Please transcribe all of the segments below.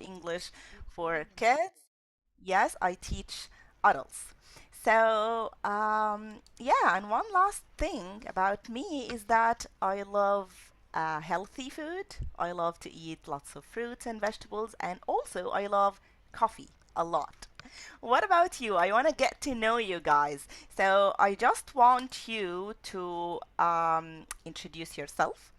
English for kids. Yes, I teach adults. So, yeah, and one last thing about me is that I love healthy food. I love to eat lots of fruits and vegetables, and also I love coffee a lot. What about you? I want to get to know you guys. So, I just want you to introduce yourself.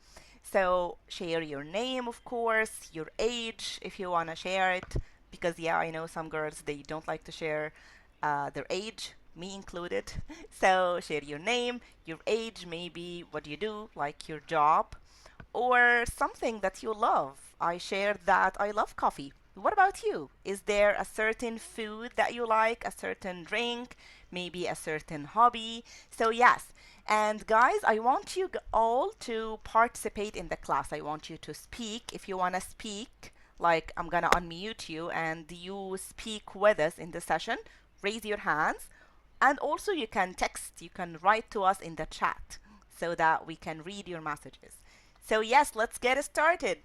So share your name, of course, your age if you want to share it, because yeah, I know some girls they don't like to share their age, me included. So share your name, your age, maybe what you do, like your job, or something that you love. I shared that I love coffee. What about you? Is there a certain food that you like, a certain drink, maybe a certain hobby? So, yes. And guys, I want you all to participate in the class. I want you to speak. If you want to speak, like I'm going to unmute you and you speak with us in the session, raise your hands. And also, you can text, you can write to us in the chat so that we can read your messages. So, yes, let's get started.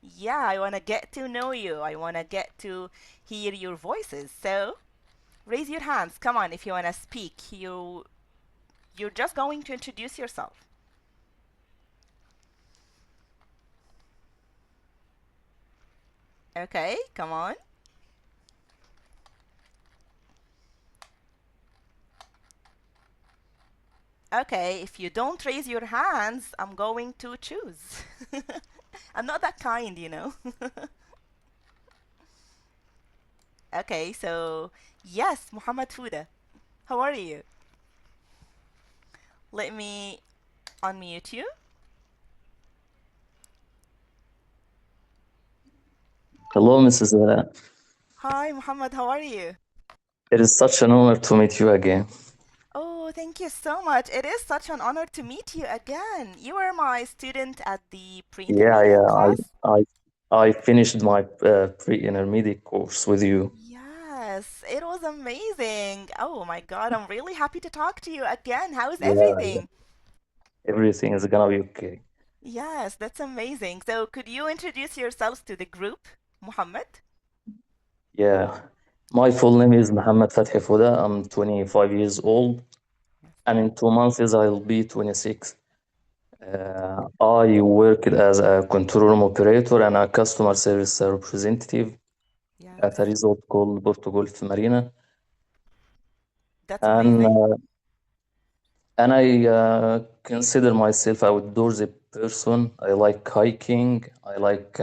Yeah, I want to get to know you. I want to get to hear your voices. So, raise your hands. Come on, if you want to speak. You're just going to introduce yourself. Okay, come on. Okay, if you don't raise your hands, I'm going to choose. I'm not that kind. Okay, so yes, Muhammad Fuda. How are you? Let me unmute you. Hello, Mrs. Hi, Muhammad, how are you? It is such an honor to meet you again. Oh, thank you so much. It is such an honor to meet you again. You were my student at the Yeah, pre-intermediate yeah, class. I finished my pre-intermediate course with you. Yes, it was amazing. Oh my God, I'm really happy to talk to you again. How is Yeah, yeah. everything? Everything is gonna be okay. Yes, that's amazing. So, could you introduce yourselves to the group, Muhammad? Yeah. My full name is Mohammed Fathi Fouda. I'm 25 years old, Yes, and in 2 months I'll be 26. I worked as a control room operator and a customer service representative at a yes, resort called Porto Golf Marina. that's And amazing. I consider myself outdoorsy person. I like hiking. I like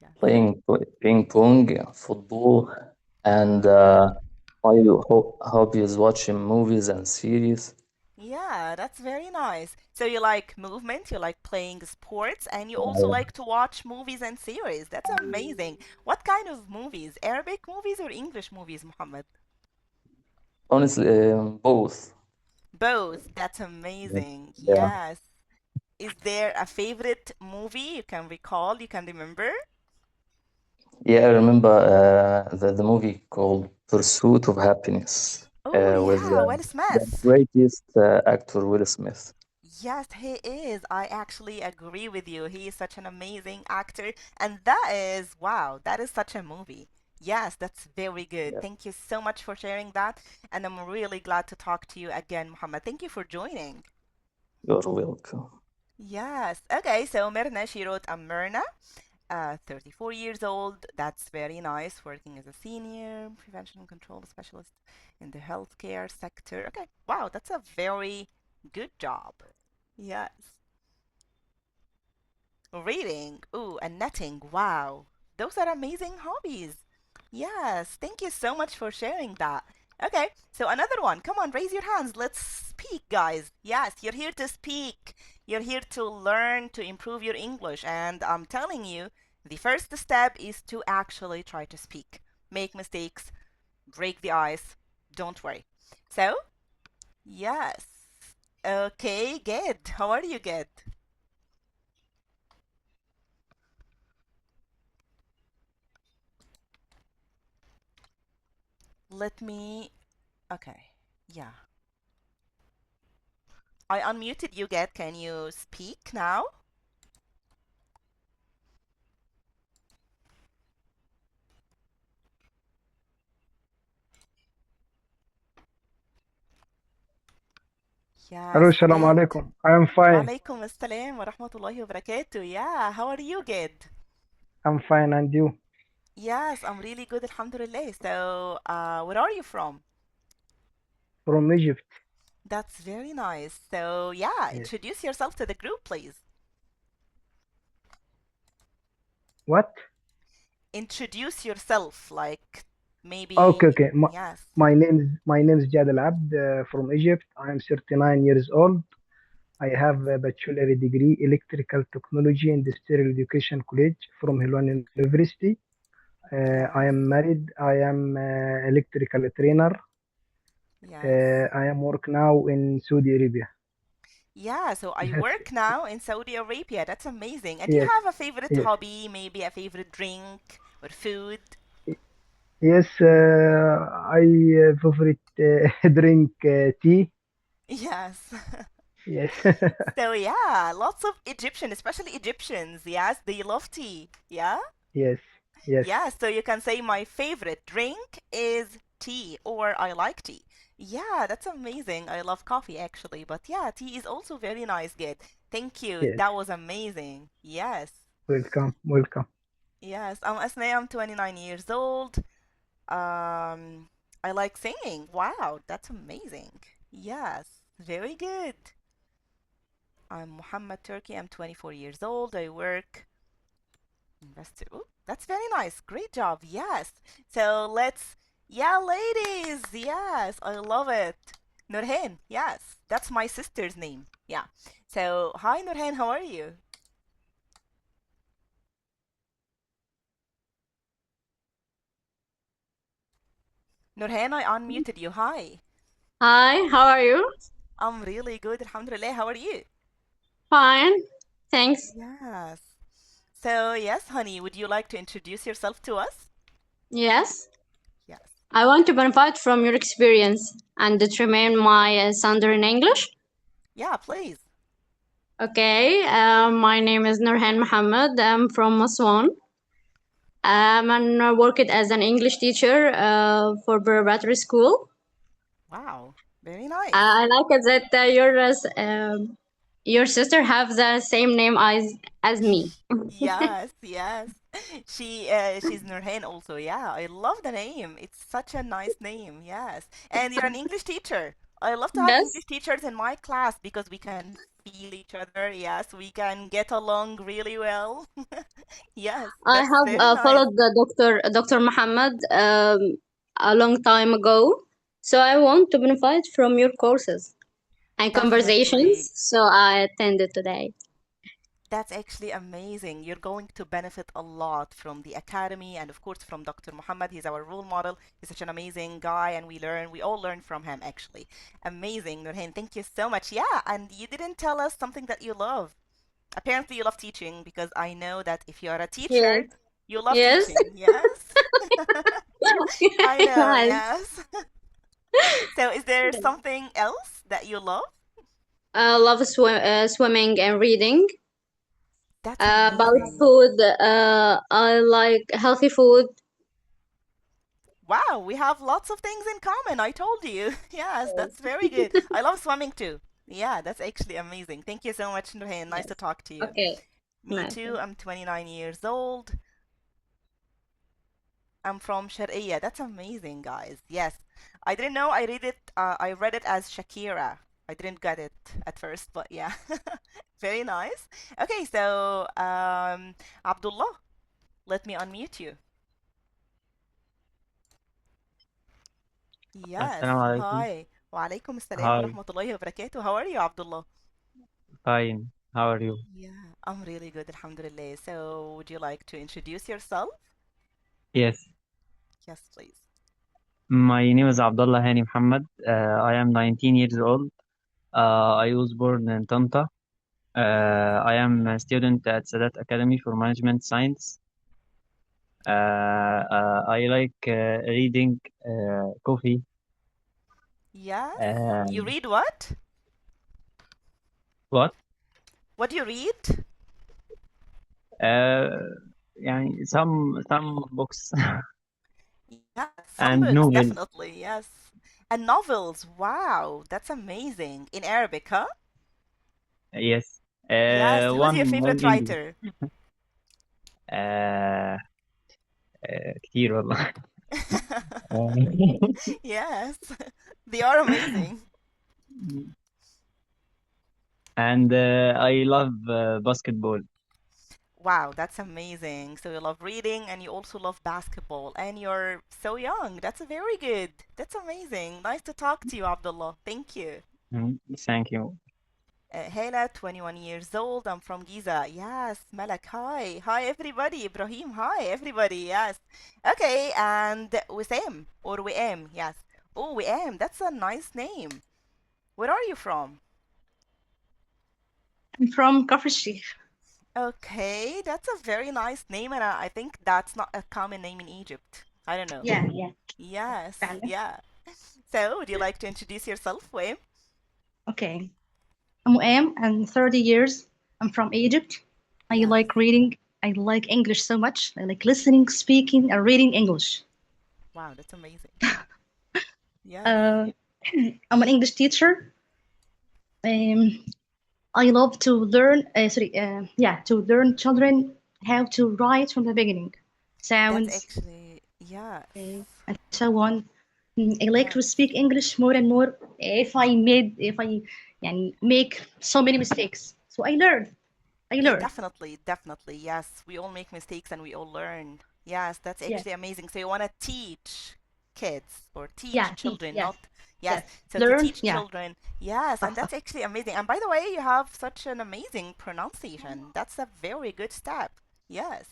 Yes. playing ping pong, football, and my hobby is watching movies and series. Yeah, that's very nice. So you like movement, you like playing sports, and you also Uh, like to watch movies and series. That's amazing. What kind of movies? Arabic movies or English movies, Muhammad? Honestly, both. Both. That's Yeah, amazing. yeah. Yes. Is there a favorite movie you can recall, you can remember? Yeah, I remember the movie called Pursuit of Happiness Oh, with yeah, Will the Smith. greatest actor Will Smith. Yes, he is. I actually agree with you. He is such an amazing actor. And that is, wow, that is such a movie. Yes, that's very good. Yeah, Thank you so much for sharing that. And I'm really glad to talk to you again, Muhammad. Thank you for joining. you're welcome. Yes. Okay, so Myrna, she wrote, I'm Myrna, 34 years old. That's very nice. Working as a senior prevention and control specialist in the healthcare sector. Okay, wow, that's a very good job. Yes. Reading, ooh, and netting. Wow. Those are amazing hobbies. Yes, thank you so much for sharing that. Okay, so another one. Come on, raise your hands. Let's speak, guys. Yes, you're here to speak. You're here to learn to improve your English. And I'm telling you, the first step is to actually try to speak. Make mistakes, break the ice. Don't worry. So, yes. Okay, good. How are you, good? Let me. Okay. Yeah. I unmuted you, Get. Can you speak now? Yes, Hello, Assalamu good. alaikum. I am fine. Walaikum assalam wa rahmatullahi wa barakatuh. Yeah, how are you, good? I'm fine, and you? Yes, I'm really good, alhamdulillah. So, where are you from? From Egypt. That's very nice. So, yeah, Yes. introduce yourself to the group, please. What? Introduce yourself, like Okay, maybe, okay. yes, My name is Jad Al Abd from Egypt. I am 39 years old. I yes, have a bachelor degree electrical technology industrial education college from Hilwan University. I yes, am married. I am electrical trainer. yes. I am work now in Saudi Arabia. Yeah, so I That's work now in Saudi Arabia. That's amazing. And do you yes, have a favorite yes, hobby, maybe a favorite drink or food? yes. I favorite drink tea. Yes. Yes. So yeah, lots of Egyptian, especially Egyptians, yes, they love tea. Yeah? Yes, yes, Yeah, so you can say my favorite drink is tea or I like tea. Yeah, that's amazing. I love coffee actually, but yeah, tea is also very nice, good. Thank you. yes. That was amazing. Yes. Welcome, welcome. Yes, I'm Asma, I'm 29 years old. I like singing. Wow, that's amazing. Yes, very good. I'm Muhammad Turkey. I'm 24 years old. I work investor. Ooh, that's very nice. Great job. Yes. So yeah, ladies. Yes, I love it. Nurhan. Yes, that's my sister's name. Yeah. So, hi, Nurhan. How are you? Nurhan, I unmuted you. Hi. Hi, how are you? I'm really good. Alhamdulillah. How are you? Fine, thanks. Yes. So, yes, honey, would you like to introduce yourself to us? Yes, Yes. I want to benefit from your experience and determine my standard in English. Yeah, please. Okay, my name is Nurhan Mohammed. I'm from Aswan. And I worked as an English teacher for preparatory school. Wow. Very nice. I like it that your sister have the same name as me. Yes, yes. She's Nurhan also. Yeah, I love the name. It's such a nice name. Yes. And you're an English teacher. I love to have Yes, English teachers in my class because we can feel each other. Yes, we can get along really well. Yes, I that's have very nice. followed the Dr. Muhammad a long time ago, so I want to benefit from your courses and conversations. Definitely. So I attended today. That's actually amazing. You're going to benefit a lot from the academy and of course from Dr. Muhammad. He's our role model. He's such an amazing guy and we all learn from him actually. Amazing, Nurhan. Thank you so much. Yeah, and you didn't tell us something that you love. Apparently you love teaching because I know that if you're a Yes, teacher, you love yes, teaching. Yes? I know, yes. yes. So is there something else that you love? I love swimming and reading. That's About amazing. food, I like healthy food. Wow, we have lots of things in common. I told you. Yes, that's very good. I love swimming too. Yeah, that's actually amazing. Thank you so much, Nurhan. Nice to Yes. talk to you. Okay. Me Nice. too. I'm 29 years old. I'm from Sharqiyya. That's amazing, guys. Yes. I didn't know I read it as Shakira. I didn't get it at first, but yeah. Very nice. Okay, so Abdullah, let me unmute you. Yes. Assalamu alaikum. Hi. Wa alaikum assalam wa Hi, rahmatullahi wa barakatuh. How are you, Abdullah? fine. How are you? Yeah, I'm really good, alhamdulillah. So, would you like to introduce yourself? Yes, Yes, please. my name is Abdullah Hani Muhammad. I am 19 years old. I was born in Tanta. Yes. I am a student at Sadat Academy for Management Science. I like reading coffee. Yes. You Um, read what? what? What do you read? Uh, يعني some books Yes, some and books, novels. definitely. Yes. And novels. Wow, that's amazing. In Arabic, huh? Yes. Yes. Who's your One favorite English. writer? آه كتير والله. Yes, they are amazing. And I love basketball. Wow, that's amazing. So you love reading and you also love basketball, and you're so young. That's very good. That's amazing. Nice to talk to you, Abdullah. Thank you. Thank you. Hela, 21 years old. I'm from Giza. Yes, Malak. Hi. Hi, everybody. Ibrahim. Hi, everybody. Yes. Okay, and Wissam or Wiem. Yes. Oh, Wiem. That's a nice name. Where are you from? I'm from Kafr Sheikh. Okay, that's a very nice name, and I think that's not a common name in Egypt. I don't know. Yeah. Yes, فعلا. yeah. So, would you like to introduce yourself, Wim? Okay. I'm Am. I'm 30 years. I'm from Egypt. I Yes. like reading. I like English so much. I like listening, speaking, and reading English. Wow, that's amazing. Yes. I'm an English teacher. I love to learn. To learn children how to write from the beginning, That's sounds, actually, yes. and so on. I like to Yes. speak English more and more. If I make so many mistakes, so I learn. Yeah, definitely. Yes, we all make mistakes and we all learn. Yes, that's Yeah, actually amazing. So you want to teach kids or teach yeah, teach. children, Yes, not, yes, yes. so to Learn. teach Yeah. children. Yes, and that's actually amazing. And by the way, you have such an amazing pronunciation. That's a very good step. Yes.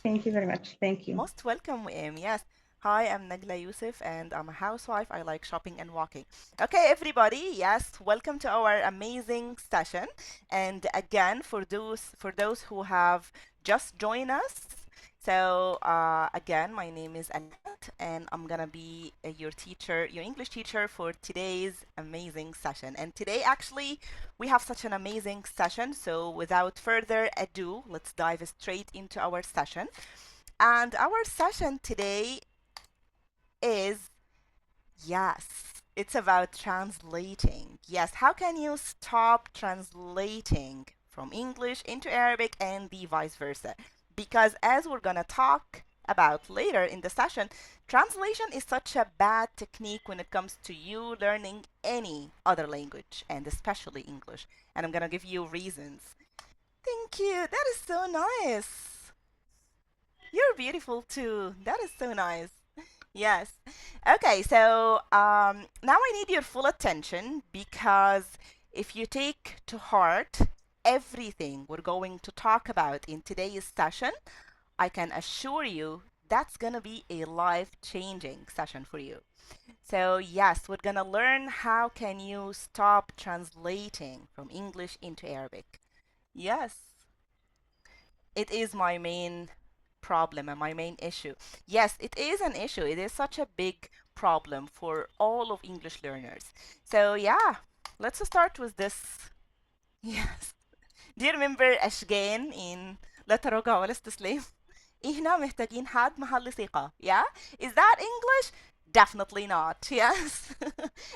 Thank you very much. Thank you. Most welcome, Yes. Hi, I'm Nagla Yusuf and I'm a housewife. I like shopping and walking. Okay, everybody. Yes, welcome to our amazing session. And again, for those who have just joined us, so again, my name is Annette, and I'm gonna be your teacher, your English teacher for today's amazing session. And today, actually, we have such an amazing session. So without further ado, let's dive straight into our session. And our session today is, yes, it's about translating. Yes, how can you stop translating from English into Arabic and the vice versa? Because as we're going to talk about later in the session, translation is such a bad technique when it comes to you learning any other language, and especially English. And I'm going to give you reasons. Thank you. That is so nice. You're beautiful too. That is so nice. Yes. Okay, so now I need your full attention because if you take to heart everything we're going to talk about in today's session, I can assure you that's going to be a life-changing session for you. So yes, we're going to learn how can you stop translating from English into Arabic. Yes, it is my main problem and my main issue. Yes, it is an issue. It is such a big problem for all of English learners. So yeah, let's start with this. Yes. Do you remember أشجان in لا تراجع ولا استسلام? إحنا محتاجين حد محل ثقة. Yeah? Is that English? Definitely not. Yes.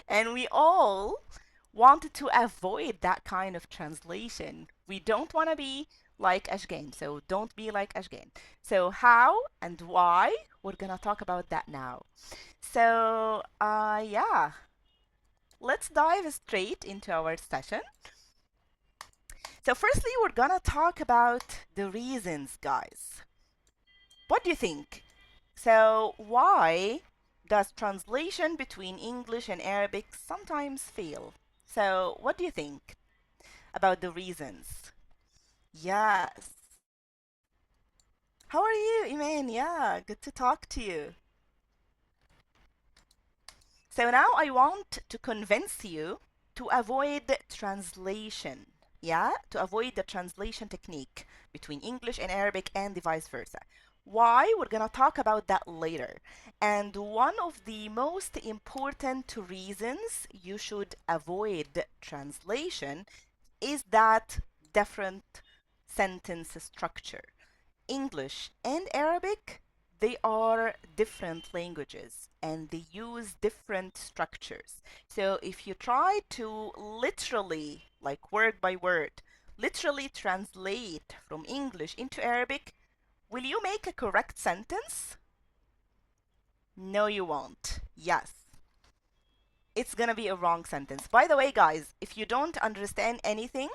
And we all wanted to avoid that kind of translation. We don't want to be like Ashgain, so don't be like Ashgain. So how and why, we're gonna talk about that now. So yeah, let's dive straight into our session. So firstly, we're gonna talk about the reasons, guys. What do you think? So why does translation between English and Arabic sometimes fail? So what do you think about the reasons? Yes. How are you, Iman? Yeah, good to talk to you. So now I want to convince you to avoid translation. Yeah, to avoid the translation technique between English and Arabic and the vice versa. Why? We're gonna talk about that later. And one of the most important reasons you should avoid translation is that different sentence structure. English and Arabic they are different languages and they use different structures. So if you try to literally, like word by word, literally translate from English into Arabic, will you make a correct sentence? No, you won't. Yes. It's gonna be a wrong sentence. By the way, guys, if you don't understand anything,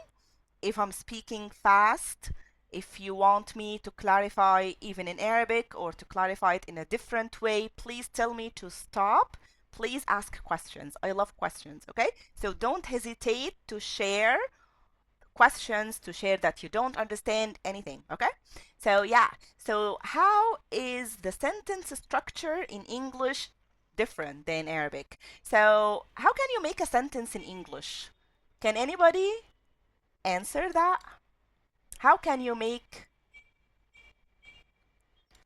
if I'm speaking fast, if you want me to clarify even in Arabic or to clarify it in a different way, please tell me to stop. Please ask questions. I love questions, okay? So don't hesitate to share questions, to share that you don't understand anything, okay? So yeah, so how is the sentence structure in English different than Arabic? So how can you make a sentence in English? Can anybody answer that? How can you make,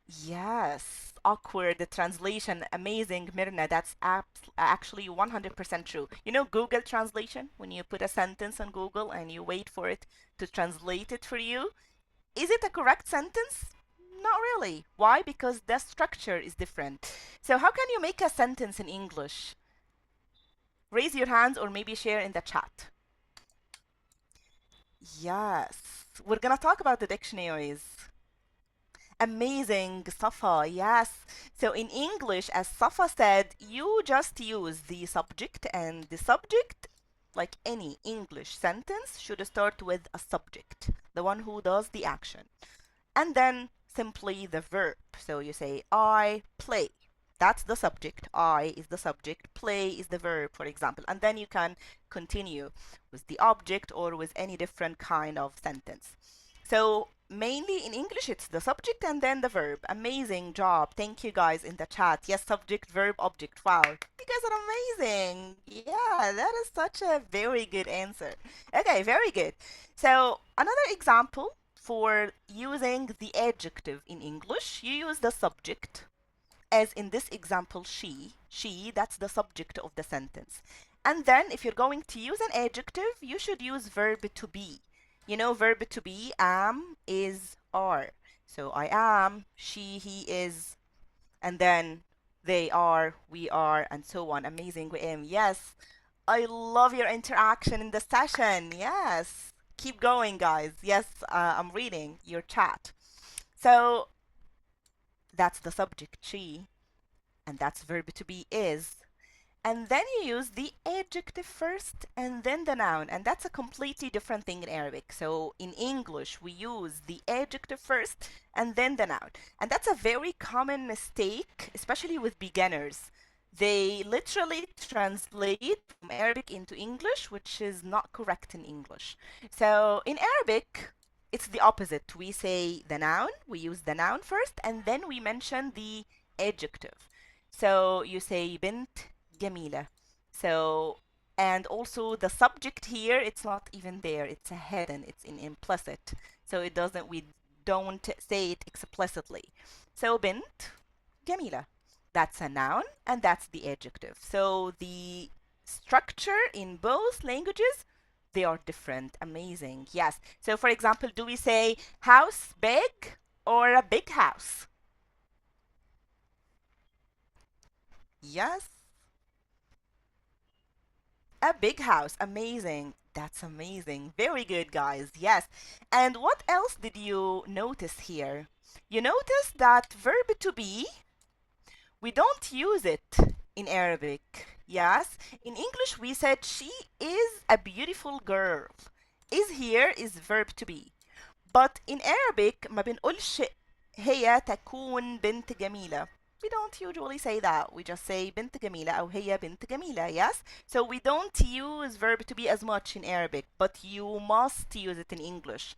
yes, awkward the translation? Amazing, Mirna. That's actually 100% true. You know Google Translation? When you put a sentence on Google and you wait for it to translate it for you, is it a correct sentence? Not really. Why? Because the structure is different. So how can you make a sentence in English? Raise your hands or maybe share in the chat. Yes, we're gonna talk about the dictionaries. Amazing, Safa, yes. So in English, as Safa said, you just use the subject, and the subject, like any English sentence, should start with a subject, the one who does the action. And then simply the verb. So you say, I play. That's the subject. I is the subject. Play is the verb, for example. And then you can continue with the object or with any different kind of sentence. So mainly in English, it's the subject and then the verb. Amazing job. Thank you guys in the chat. Yes, subject, verb, object. Wow. You guys are amazing. Yeah, that is such a very good answer. Okay, very good. So another example for using the adjective in English, you use the subject, as in this example, she, that's the subject of the sentence. And then if you're going to use an adjective, you should use verb to be. You know, verb to be, am, is, are. So I am, she, he is, and then they are, we are, and so on. Amazing, Wim. Yes, I love your interaction in the session. Yes. Keep going, guys. Yes, I'm reading your chat. So that's the subject, she, and that's verb to be, is. And then you use the adjective first and then the noun, and that's a completely different thing in Arabic. So in English, we use the adjective first and then the noun. And that's a very common mistake, especially with beginners. They literally translate from Arabic into English, which is not correct in English. So in Arabic, it's the opposite. We say the noun, we use the noun first, and then we mention the adjective. So you say bint جميلة. So, and also the subject here, it's not even there. It's a hidden, it's in implicit. So it doesn't, we don't say it explicitly. So bint جميلة. That's a noun and that's the adjective. So the structure in both languages, they are different. Amazing. Yes. So for example, do we say house big or a big house? Yes. A big house. Amazing. That's amazing. Very good, guys. Yes. And what else did you notice here? You notice that verb to be, we don't use it in Arabic. Yes. In English, we said she is a beautiful girl. Is here is verb to be. But in Arabic, ما بنقولش هي تكون بنت جميلة. We don't usually say that. We just say بنت جميلة أو هي بنت جميلة, yes? So we don't use verb to be as much in Arabic, but you must use it in English.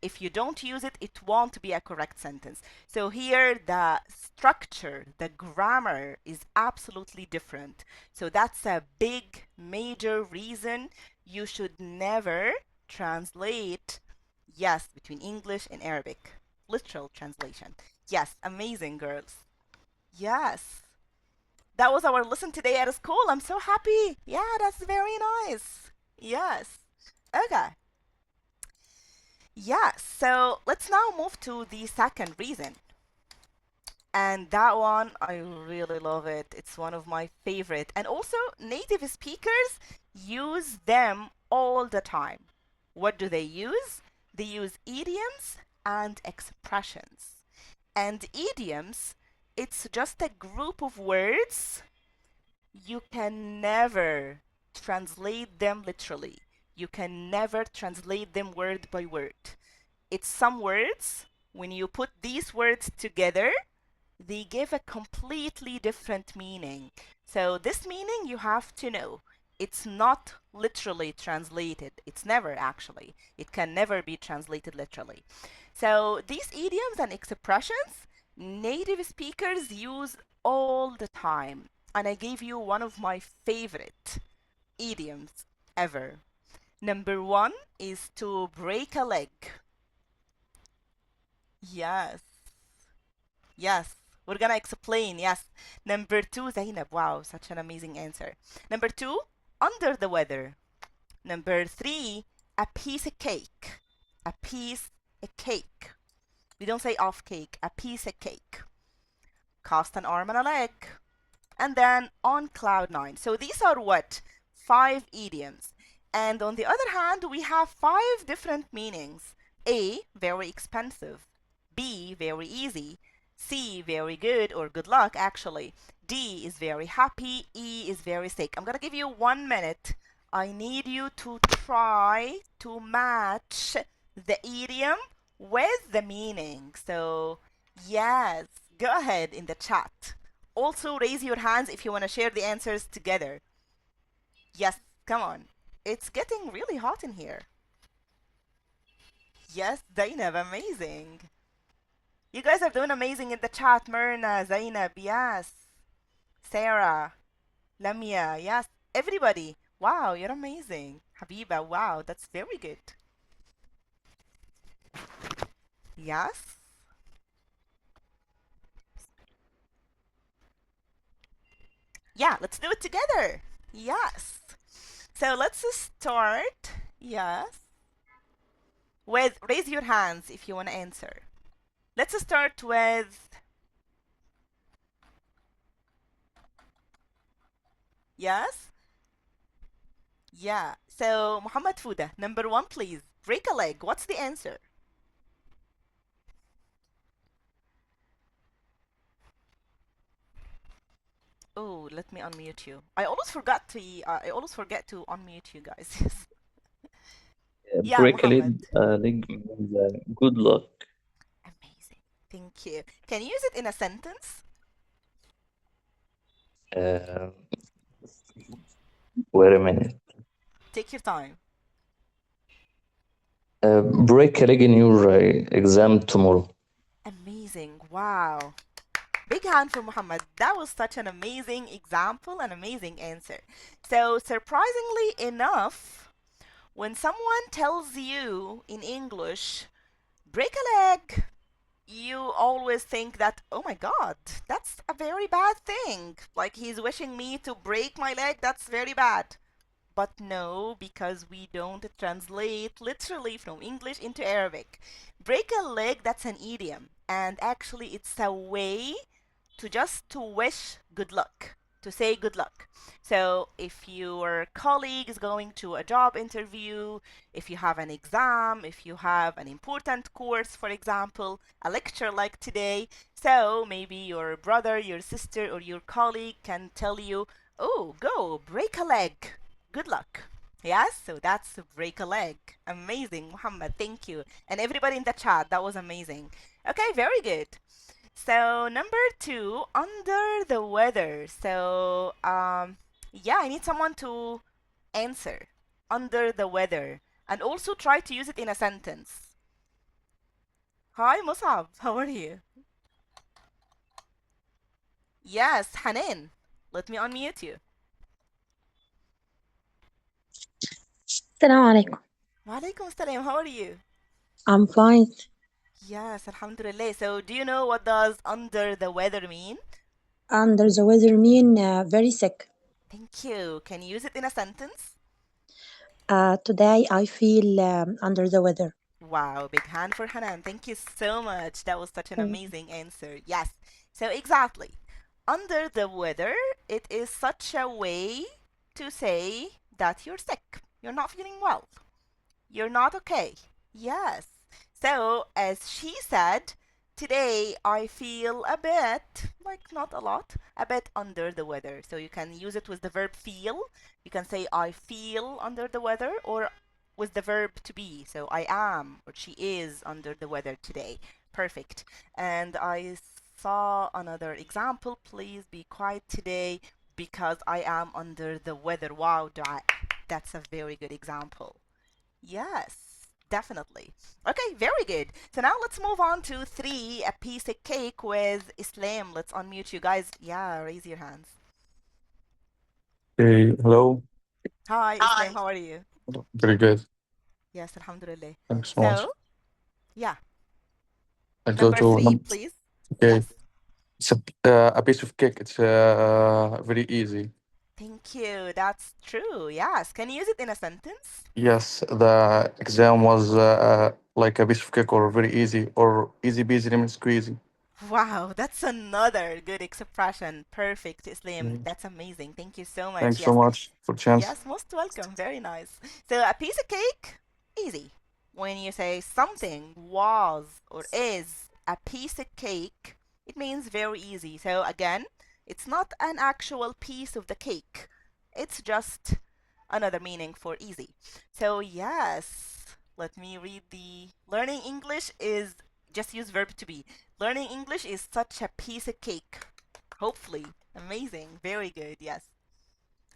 If you don't use it, it won't be a correct sentence. So here, the structure, the grammar is absolutely different. So that's a big, major reason you should never translate, yes, between English and Arabic. Literal translation. Yes, amazing, girls. Yes. That was our lesson today at school. I'm so happy. Yeah, that's very nice. Yes. Okay. Yes, so let's now move to the second reason. And that one, I really love it. It's one of my favorite. And also, native speakers use them all the time. What do they use? They use idioms and expressions. And idioms, it's just a group of words. You can never translate them literally. You can never translate them word by word. It's some words, when you put these words together, they give a completely different meaning. So this meaning you have to know. It's not literally translated. It's never actually. It can never be translated literally. So these idioms and expressions, native speakers use all the time. And I gave you one of my favorite idioms ever. Number one is to break a leg. Yes. Yes. We're gonna explain. Yes. Number two, Zainab. Wow, such an amazing answer. Number two, under the weather. Number three, a piece of cake. A piece of cake. We don't say off cake, a piece of cake. Cost an arm and a leg. And then on cloud nine. So these are what? 5 idioms. And on the other hand, we have 5 different meanings. A, very expensive. B, very easy. C, very good or good luck actually. D is very happy. E is very sick. I'm gonna give you 1 minute. I need you to try to match the idiom with the meaning. So yes, go ahead in the chat. Also raise your hands if you want to share the answers together. Yes, come on. It's getting really hot in here. Yes, Zainab, amazing. You guys are doing amazing in the chat. Myrna, Zainab, yes. Sarah, Lamia, yes. Everybody. Wow, you're amazing. Habiba, wow, that's very good. Yes. Yeah, let's do it together. Yes. So let's start. Yes. With raise your hands if you want to answer. Let's start with yes. Yeah. So Muhammad Fuda, number 1, please. Break a leg. What's the answer? Oh, let me unmute you. I always forget to unmute you guys. Yeah, Break a Muhammad. leg means good luck. Amazing. Thank you. Can you use it in a sentence? Wait a minute. Take your time. Break a leg in your exam tomorrow. Amazing. Wow. Big hand for Muhammad. That was such an amazing example, an amazing answer. So, surprisingly enough, when someone tells you in English, break a leg, you always think that, oh my God, that's a very bad thing. Like he's wishing me to break my leg, that's very bad. But no, because we don't translate literally from English into Arabic. Break a leg, that's an idiom. And actually, it's a way to wish good luck, to say good luck. So if your colleague is going to a job interview, if you have an exam, if you have an important course, for example, a lecture like today, so maybe your brother, your sister, or your colleague can tell you, oh, go, break a leg. Good luck. Yes, so that's break a leg. Amazing, Muhammad. Thank you. And everybody in the chat, that was amazing. Okay, very good. So number 2, under the weather. So yeah, I need someone to answer. Under the weather. And also try to use it in a sentence. Hi, Musab. How are you? Yes, Hanan. Let me unmute you. Assalamu alaikum. Walaikum salam. How are you? I'm fine. Yes, alhamdulillah. So do you know what does under the weather mean? Under the weather mean very sick. Thank you. Can you use it in a sentence? Today I feel under the weather. Wow, big hand for Hanan. Thank you so much. That was such an amazing answer. Yes. So exactly. Under the weather, it is such a way to say that you're sick. You're not feeling well. You're not okay. Yes. So, as she said, today I feel a bit, like not a lot, a bit under the weather. So you can use it with the verb feel. You can say I feel under the weather, or with the verb to be. So I am or she is under the weather today. Perfect. And I saw another example. Please be quiet today because I am under the weather. Wow, that's a very good example. Yes, definitely. Okay, very good. So now let's move on to three, a piece of cake with Islam. Let's unmute you guys. Yeah, raise your hands. Hey, hello. Hi, Islam, how are you? Very good. Yes, alhamdulillah. Thanks so much. So, yeah, I go number to three, please. okay. Yes. It's a piece of cake. It's very easy. Thank you. That's true. Yes. Can you use it in a sentence? Yes, the exam was like a piece of cake or very easy or easy peasy lemon squeezy. Wow, that's another good expression. Perfect, Islam. Mm. That's amazing. Thank you so much. Thanks so Yes. much for the chance. Yes, most welcome. Very nice. So a piece of cake, easy. When you say something was or is a piece of cake, it means very easy. So again, it's not an actual piece of the cake. It's just another meaning for easy. So yes, let me read the learning English is just use verb to be. Learning English is such a piece of cake. Hopefully. Amazing. Very good. Yes.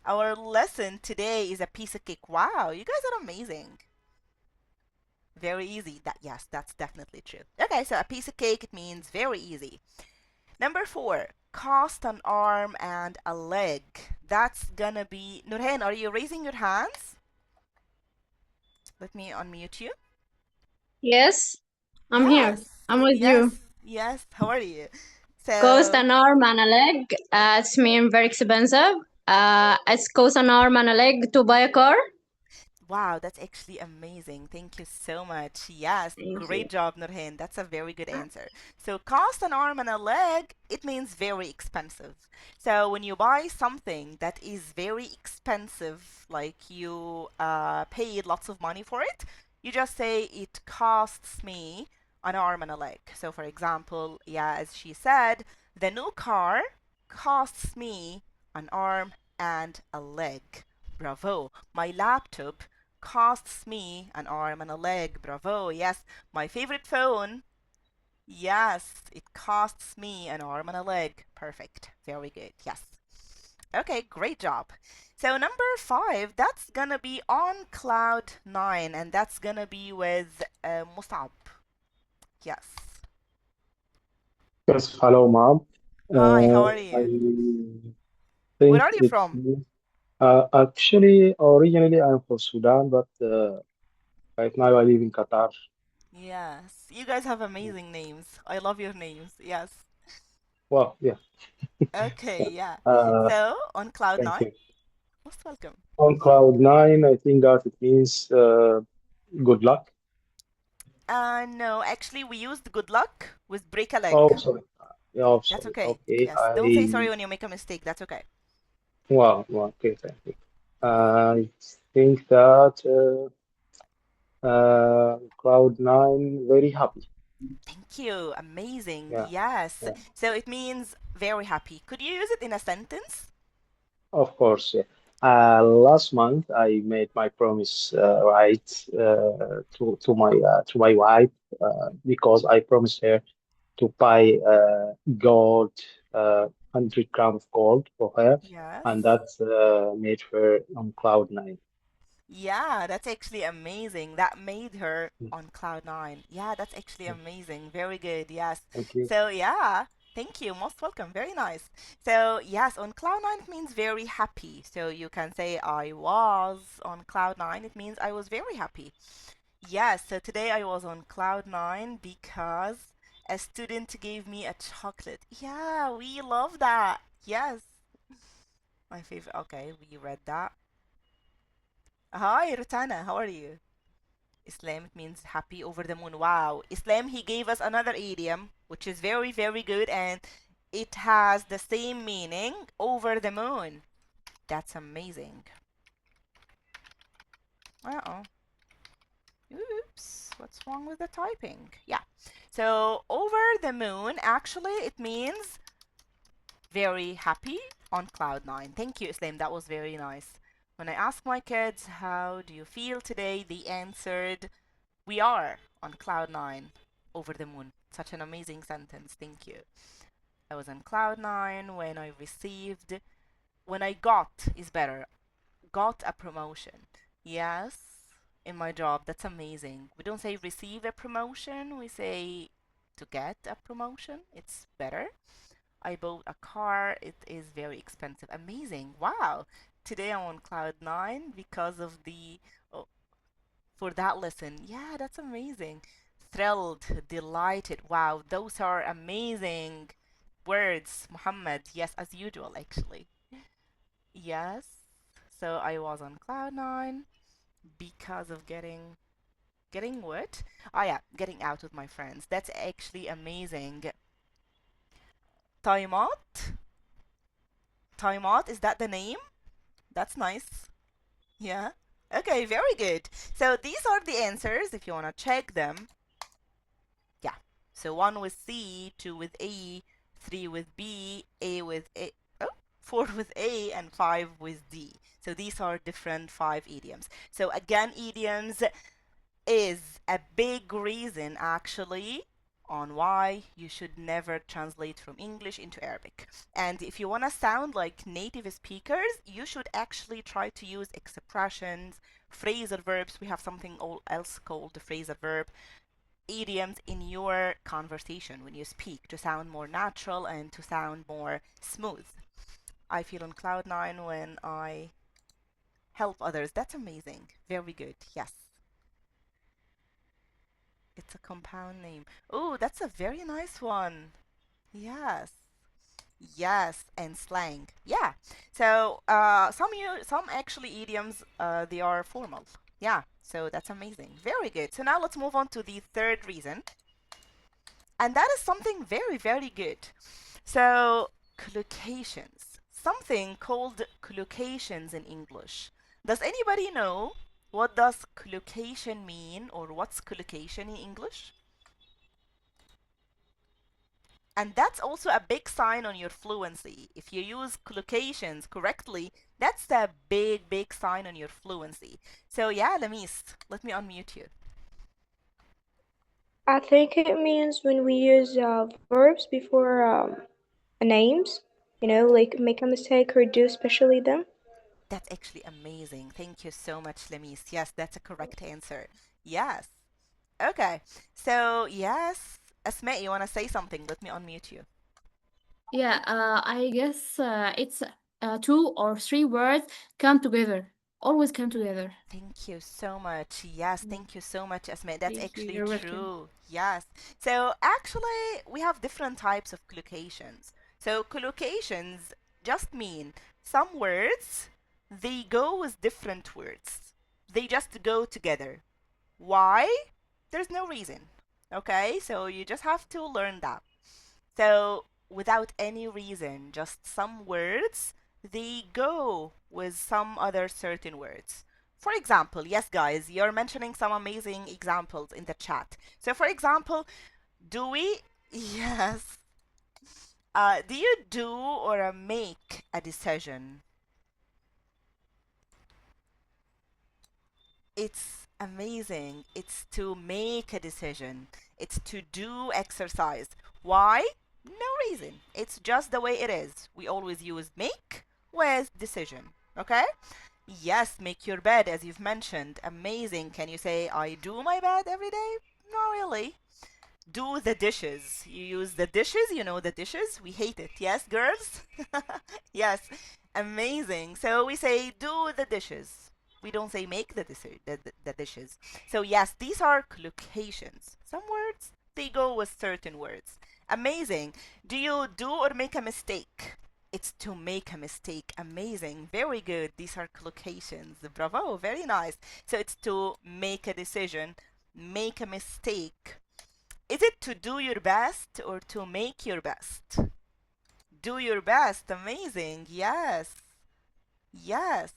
Our lesson today is a piece of cake. Wow, you guys are amazing. Very easy. Yes, that's definitely true. Okay, so a piece of cake, it means very easy. Number 4, cost an arm and a leg. That's gonna be Nurhan, are you raising your hands? Let me unmute you. Yes, I'm here. Yes. I'm with Yes. you. Yes. How are you? Cost So an arm and a leg. It's mean very expensive. It's cost an arm and a leg to buy a car. wow, that's actually amazing. Thank you so much. Yes, Thank you. great job, Nurhan. That's a very good answer. So, cost an arm and a leg, it means very expensive. So, when you buy something that is very expensive, like you paid lots of money for it, you just say it costs me an arm and a leg. So, for example, yeah, as she said, the new car costs me an arm and a leg. Bravo. My laptop costs me an arm and a leg. Bravo. Yes. My favorite phone. Yes. It costs me an arm and a leg. Perfect. Very good. Yes. Okay. Great job. So number 5, that's gonna be on cloud 9, and that's gonna be with Musab. Yes. Yes, hello, ma'am. Hi. How are I you? Where think are you it's from? actually originally I'm from Sudan, but right now I live in Qatar. Yes. You guys have amazing names. I love your names. Yes. Well, yeah. Okay. Yeah. Uh, So on cloud Thank 9. you. Most welcome. On cloud nine, I think that it means good luck. No, actually, we used good luck with break a Oh, leg. sorry. Yeah, oh, That's sorry. okay. Okay, Yes, don't say sorry when you make a mistake. That's okay. okay, thank you. I think that cloud nine, very happy. Thank you. Amazing. Yeah, Yes. yeah. So it means very happy. Could you use it in a sentence? Of course, yeah. Last month I made my promise right to my wife because I promised her to buy gold, 100 gram of gold for her, and Yes. that made her on cloud nine. Yeah, that's actually amazing. That made her on cloud 9. Yeah, that's actually amazing. Very good. Yes. Thank you. So, yeah, thank you. Most welcome. Very nice. So, yes, on cloud 9 it means very happy. So, you can say I was on cloud 9. It means I was very happy. Yes, so today I was on cloud 9 because a student gave me a chocolate. Yeah, we love that. Yes. My favorite. Okay, we read that. Hi, Rutana. How are you? Islam, it means happy over the moon. Wow. Islam, he gave us another idiom, which is very, very good. And It has the same meaning, over the moon. That's amazing. Uh-oh. Oops, what's wrong with the typing? Yeah. So over the moon, actually, it means very happy, on cloud nine. Thank you, Islam. That was very nice. When I asked my kids, how do you feel today? They answered, we are on cloud nine, over the moon. Such an amazing sentence. Thank you. I was on cloud nine when I received, when I got is better, got a promotion. Yes, in my job. That's amazing. We don't say receive a promotion, we say to get a promotion. It's better. I bought a car. It is very expensive. Amazing. Wow. Today I'm on cloud nine because of the, oh, for that lesson. Yeah, that's amazing. Thrilled, delighted. Wow, those are amazing words, Muhammad. Yes, as usual, actually. Yes. So I was on cloud nine because of getting what? Oh yeah, getting out with my friends. That's actually amazing. Time out. Time out, is that the name? That's nice. Yeah. Okay, very good. So these are the answers if you want to check them. Yeah. So 1 with C, 2 with A, 3 with B, A with A, oh, 4 with A, and 5 with D. So these are different 5 idioms. So again, idioms is a big reason actually on why you should never translate from English into Arabic. And if you want to sound like native speakers, you should actually try to use expressions, phrasal verbs. We have something else called the phrasal verb, idioms in your conversation when you speak to sound more natural and to sound more smooth. I feel on cloud nine when I help others. That's amazing. Very good. Yes. It's a compound name. Oh, that's a very nice one. Yes. Yes, and slang. Yeah. So some actually idioms they are formal. Yeah. So that's amazing. Very good. So now let's move on to the third reason. And that is something very, very good. So collocations. Something called collocations in English. Does anybody know what does collocation mean or what's collocation in English? And that's also a big sign on your fluency. If you use collocations correctly, that's a big, big sign on your fluency. So yeah, Lamis, let me unmute you. I think it means when we use verbs before names, like make a mistake or do especially them. That's actually amazing. Thank you so much, Lamis. Yes, that's a correct answer. Yes. Okay. So yes, Asma, you want to say something? Let me unmute you. Yeah, I guess it's 2 or 3 words come together. Always come together. Thank you so much. Yes, thank you so much, Asma. That's Thank you. actually You're welcome. true. Yes. So actually, we have different types of collocations. So collocations just mean some words, they go with different words. They just go together. Why? There's no reason. Okay, so you just have to learn that. So, without any reason, just some words, they go with some other certain words. For example, yes, guys, you're mentioning some amazing examples in the chat. So, for example, do we, yes, do you do or make a decision? It's amazing. It's to make a decision. It's to do exercise. Why? No reason. It's just the way it is. We always use make with decision. Okay? Yes, make your bed, as you've mentioned. Amazing. Can you say, I do my bed every day? Not really. Do the dishes. You use the dishes, you know the dishes. We hate it. Yes, girls? Yes. Amazing. So we say, do the dishes. We don't say make the dishes. So yes, these are collocations. Some words, they go with certain words. Amazing. Do you do or make a mistake? It's to make a mistake. Amazing. Very good. These are collocations. Bravo. Very nice. So it's to make a decision, make a mistake. Is it to do your best or to make your best? Do your best. Amazing. Yes. Yes.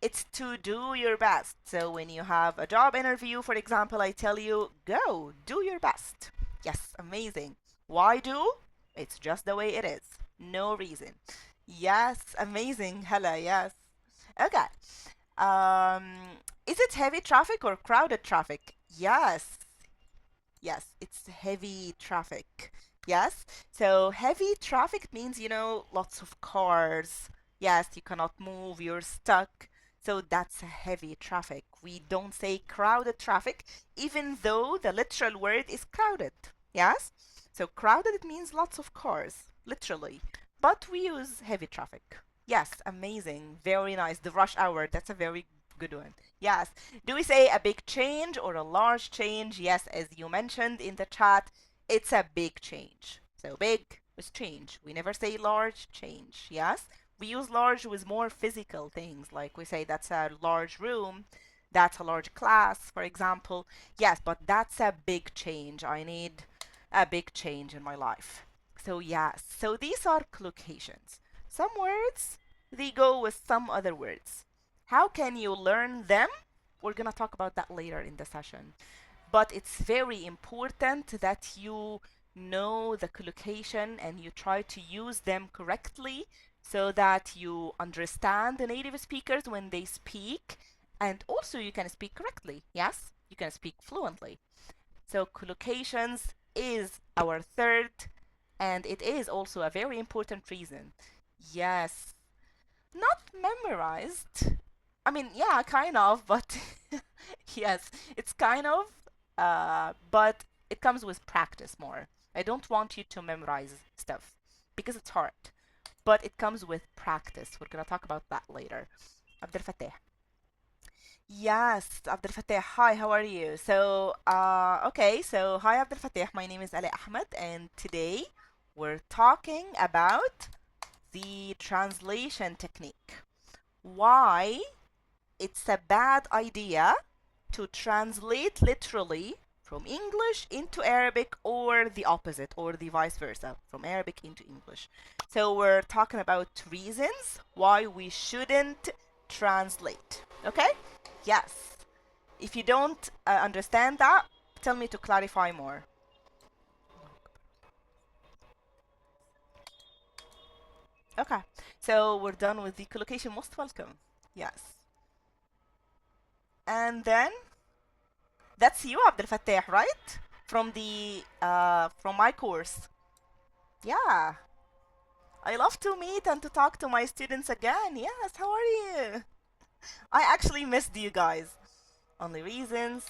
It's to do your best. So when you have a job interview, for example, I tell you, go, do your best. Yes, amazing. Why do? It's just the way it is. No reason. Yes, amazing. Hella, yes. Okay. Um, is it heavy traffic or crowded traffic? Yes. Yes, it's heavy traffic. Yes. So heavy traffic means, lots of cars. Yes, you cannot move, you're stuck. So that's a heavy traffic. We don't say crowded traffic, even though the literal word is crowded. Yes? So crowded, it means lots of cars, literally. But we use heavy traffic. Yes, amazing. Very nice. The rush hour, that's a very good one. Yes. Do we say a big change or a large change? Yes, as you mentioned in the chat, it's a big change. So big is change. We never say large change. Yes. We use large with more physical things, like we say that's a large room, that's a large class, for example. Yes, but that's a big change. I need a big change in my life. So yes, so these are collocations. Some words, they go with some other words. How can you learn them? We're going to talk about that later in the session. But it's very important that you know the collocation and you try to use them correctly so that you understand the native speakers when they speak, and also you can speak correctly. Yes, you can speak fluently. So collocations is our third, and it is also a very important reason. Yes, not memorized. I mean, yeah, kind of, but yes, it's kind of, but it comes with practice more. I don't want you to memorize stuff because it's hard, but it comes with practice. We're gonna talk about that later. Abdel Fattah. Yes, Abdel Fattah. Hi, how are you? So, okay, so hi, Abdel Fattah. My name is Alaa Ahmed, and today we're talking about the translation technique. Why it's a bad idea to translate literally from English into Arabic, or the opposite, or the vice versa, from Arabic into English. So we're talking about reasons why we shouldn't translate. Okay? Yes. If you don't understand that, tell me to clarify more. Okay. So we're done with the collocation. Most welcome. Yes. And then that's you, Abdel Fattah, right? From my course. Yeah. I love to meet and to talk to my students again. Yes, how are you? I actually missed you guys. Only reasons.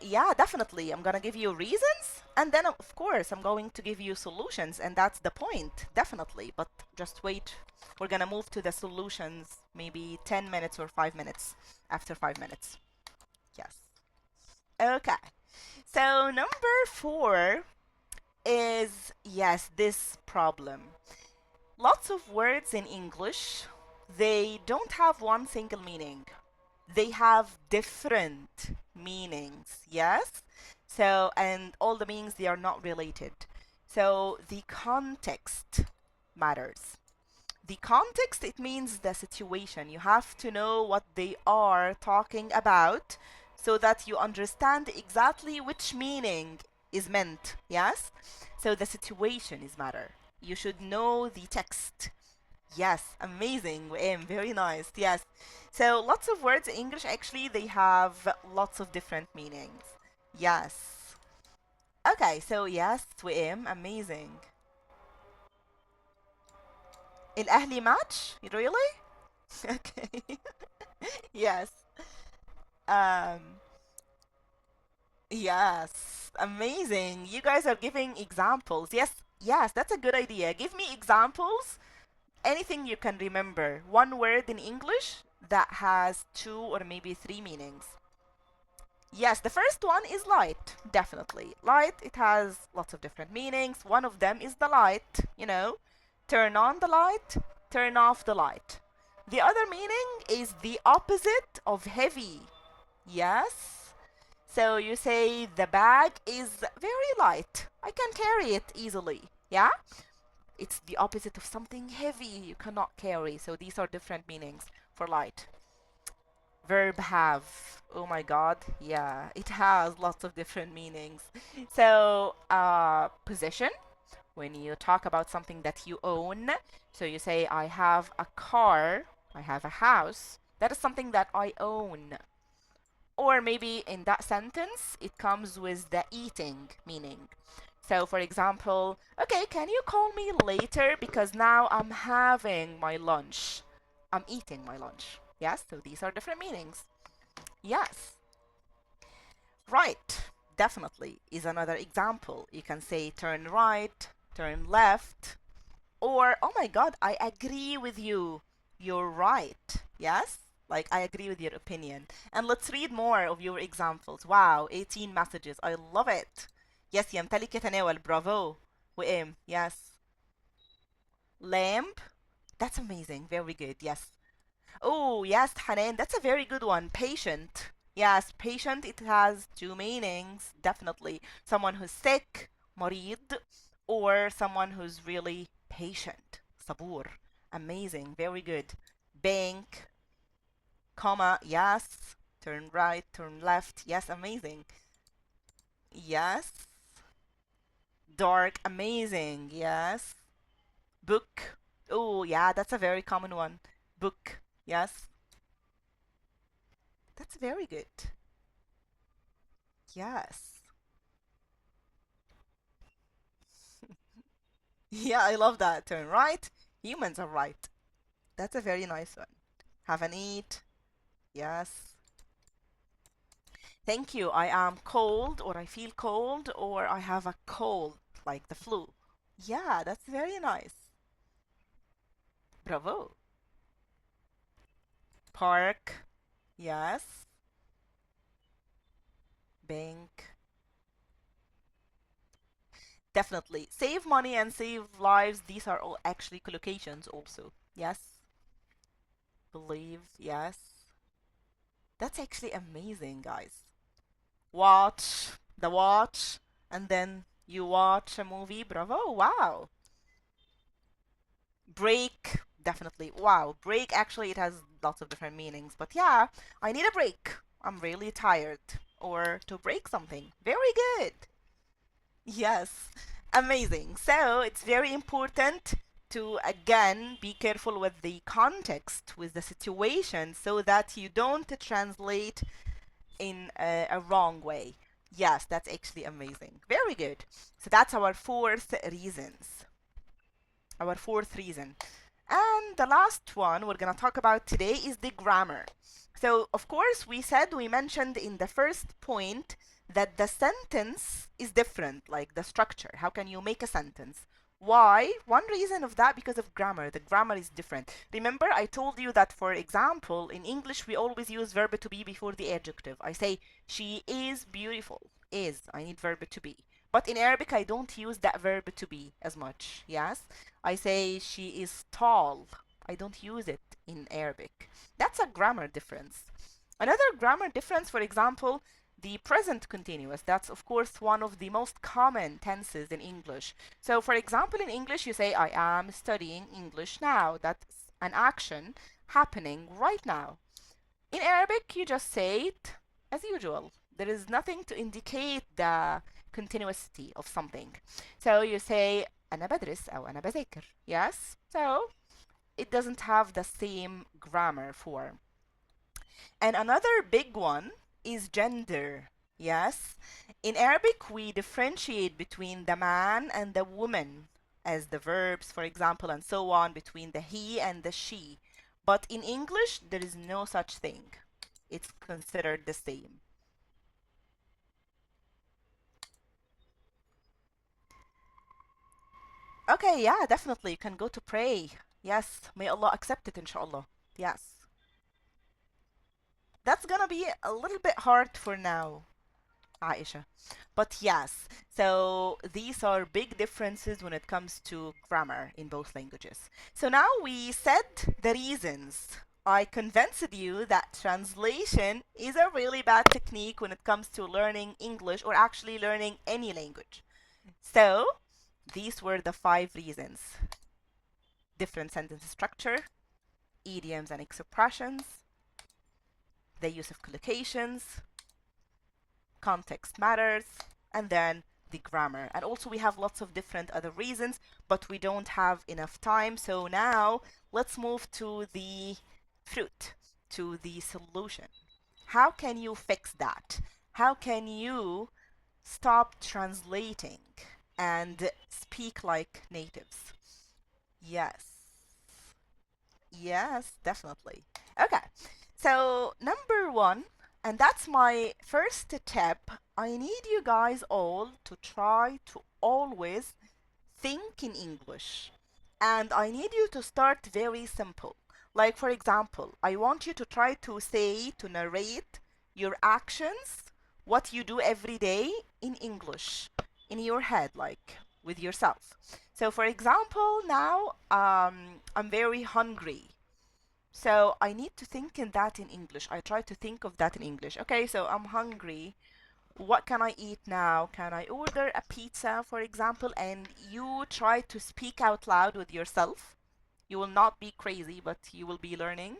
Yeah, definitely. I'm gonna give you reasons, and then of course I'm going to give you solutions, and that's the point, definitely. But just wait. We're gonna move to the solutions maybe 10 minutes or 5 minutes after 5 minutes. Yes. Okay. So number 4 is, yes, this problem. Lots of words in English, they don't have one single meaning. They have different meanings, yes? So, and all the meanings, they are not related. So the context matters. The context, it means the situation. You have to know what they are talking about so that you understand exactly which meaning is meant, yes? So the situation is matter. You should know the text. Yes, amazing, very nice. Yes. So lots of words in English, actually, they have lots of different meanings. Yes. Okay, so yes, amazing. الأهلي match? Really? Okay. Yes. Um, yes. Amazing. You guys are giving examples. Yes, yes, that's a good idea. Give me examples. Anything you can remember. One word in English that has 2 or maybe 3 meanings. Yes, the first one is light, definitely. Light, it has lots of different meanings. One of them is the light, turn on the light, turn off the light. The other meaning is the opposite of heavy. Yes. So you say the bag is very light. I can carry it easily. Yeah? It's the opposite of something heavy you cannot carry. So these are different meanings for light. Verb have. Oh my God. Yeah, it has lots of different meanings. So, possession, when you talk about something that you own. So you say, I have a car, I have a house. That is something that I own. Or maybe in that sentence, it comes with the eating meaning. So, for example, okay, can you call me later because now I'm having my lunch. I'm eating my lunch. Yes, so these are different meanings. Yes. Right, definitely is another example. You can say turn right, turn left, or oh my God, I agree with you. You're right. Yes? Like I agree with your opinion. And let's read more of your examples. Wow, 18 messages. I love it. Yes, يمتلك يتناول. Bravo. وإم. Yes. Lamp. That's amazing. Very good. Yes. Oh, yes, Hanan, that's a very good one. Patient. Yes, patient, it has two meanings, definitely. Someone who's sick, مريض, or someone who's really patient, صبور. Amazing, very good. Bank, comma, yes. Turn right, turn left. Yes, amazing. Yes. Dark, amazing. Yes. Book. Oh, yeah, that's a very common one. Book. Yes. That's very good. Yes. Yeah, I love that. Turn right. Humans are right. That's a very nice one. Have an eat. Yes. Thank you. I am cold, or I feel cold, or I have a cold, like the flu. Yeah, that's very nice. Bravo. Park. Yes. Bank. Definitely. Save money and save lives. These are all actually collocations also. Yes. Believe. Yes. That's actually amazing, guys. Watch, the watch, and then you watch a movie. Bravo. Wow. Break. Definitely. Wow. Break, actually, it has lots of different meanings. But yeah, I need a break. I'm really tired. Or to break something. Very good. Yes, amazing. So it's very important to again be careful with the context, with the situation, so that you don't translate in a wrong way. Yes, that's actually amazing. Very good. So that's our fourth reasons. Our fourth reason. And the last one we're going to talk about today is the grammar. So, of course, we mentioned in the first point that the sentence is different, like the structure. How can you make a sentence? Why? One reason of that, because of grammar. The grammar is different. Remember, I told you that, for example, in English, we always use verb to be before the adjective. I say, she is beautiful. Is. I need verb to be. But in Arabic, I don't use that verb to be as much. Yes? I say, she is tall. I don't use it in Arabic. That's a grammar difference. Another grammar difference, for example, the present continuous. That's, of course, one of the most common tenses in English. So, for example, in English, you say, I am studying English now. That's an action happening right now. In Arabic, you just say it as usual. There is nothing to indicate the continuity of something. So you say, أنا بدرس أو أنا بذاكر. Yes? So it doesn't have the same grammar form. And another big one is gender. Yes? In Arabic, we differentiate between the man and the woman as the verbs, for example, and so on, between the he and the she. But in English, there is no such thing. It's considered the same. Okay, yeah, definitely. You can go to pray. Yes, may Allah accept it, inshallah. Yes. That's gonna be a little bit hard for now, Aisha. But yes, so these are big differences when it comes to grammar in both languages. So now we said the reasons. I convinced you that translation is a really bad technique when it comes to learning English or actually learning any language. So These were the 5 reasons. Different sentence structure, idioms and expressions, the use of collocations, context matters, and then the grammar. And also we have lots of different other reasons, but we don't have enough time. So now let's move to the fruit, to the solution. How can you fix that? How can you stop translating and speak like natives? Yes. Yes, definitely. Okay. So number 1, and that's my first tip, I need you guys all to try to always think in English. And I need you to start very simple. Like, for example, I want you to try to say, to narrate your actions, what you do every day in English, in your head, like with yourself. So, for example, now I'm very hungry. So I need to think in that in English. I try to think of that in English. Okay, so I'm hungry. What can I eat now? Can I order a pizza, for example? And you try to speak out loud with yourself. You will not be crazy, but you will be learning.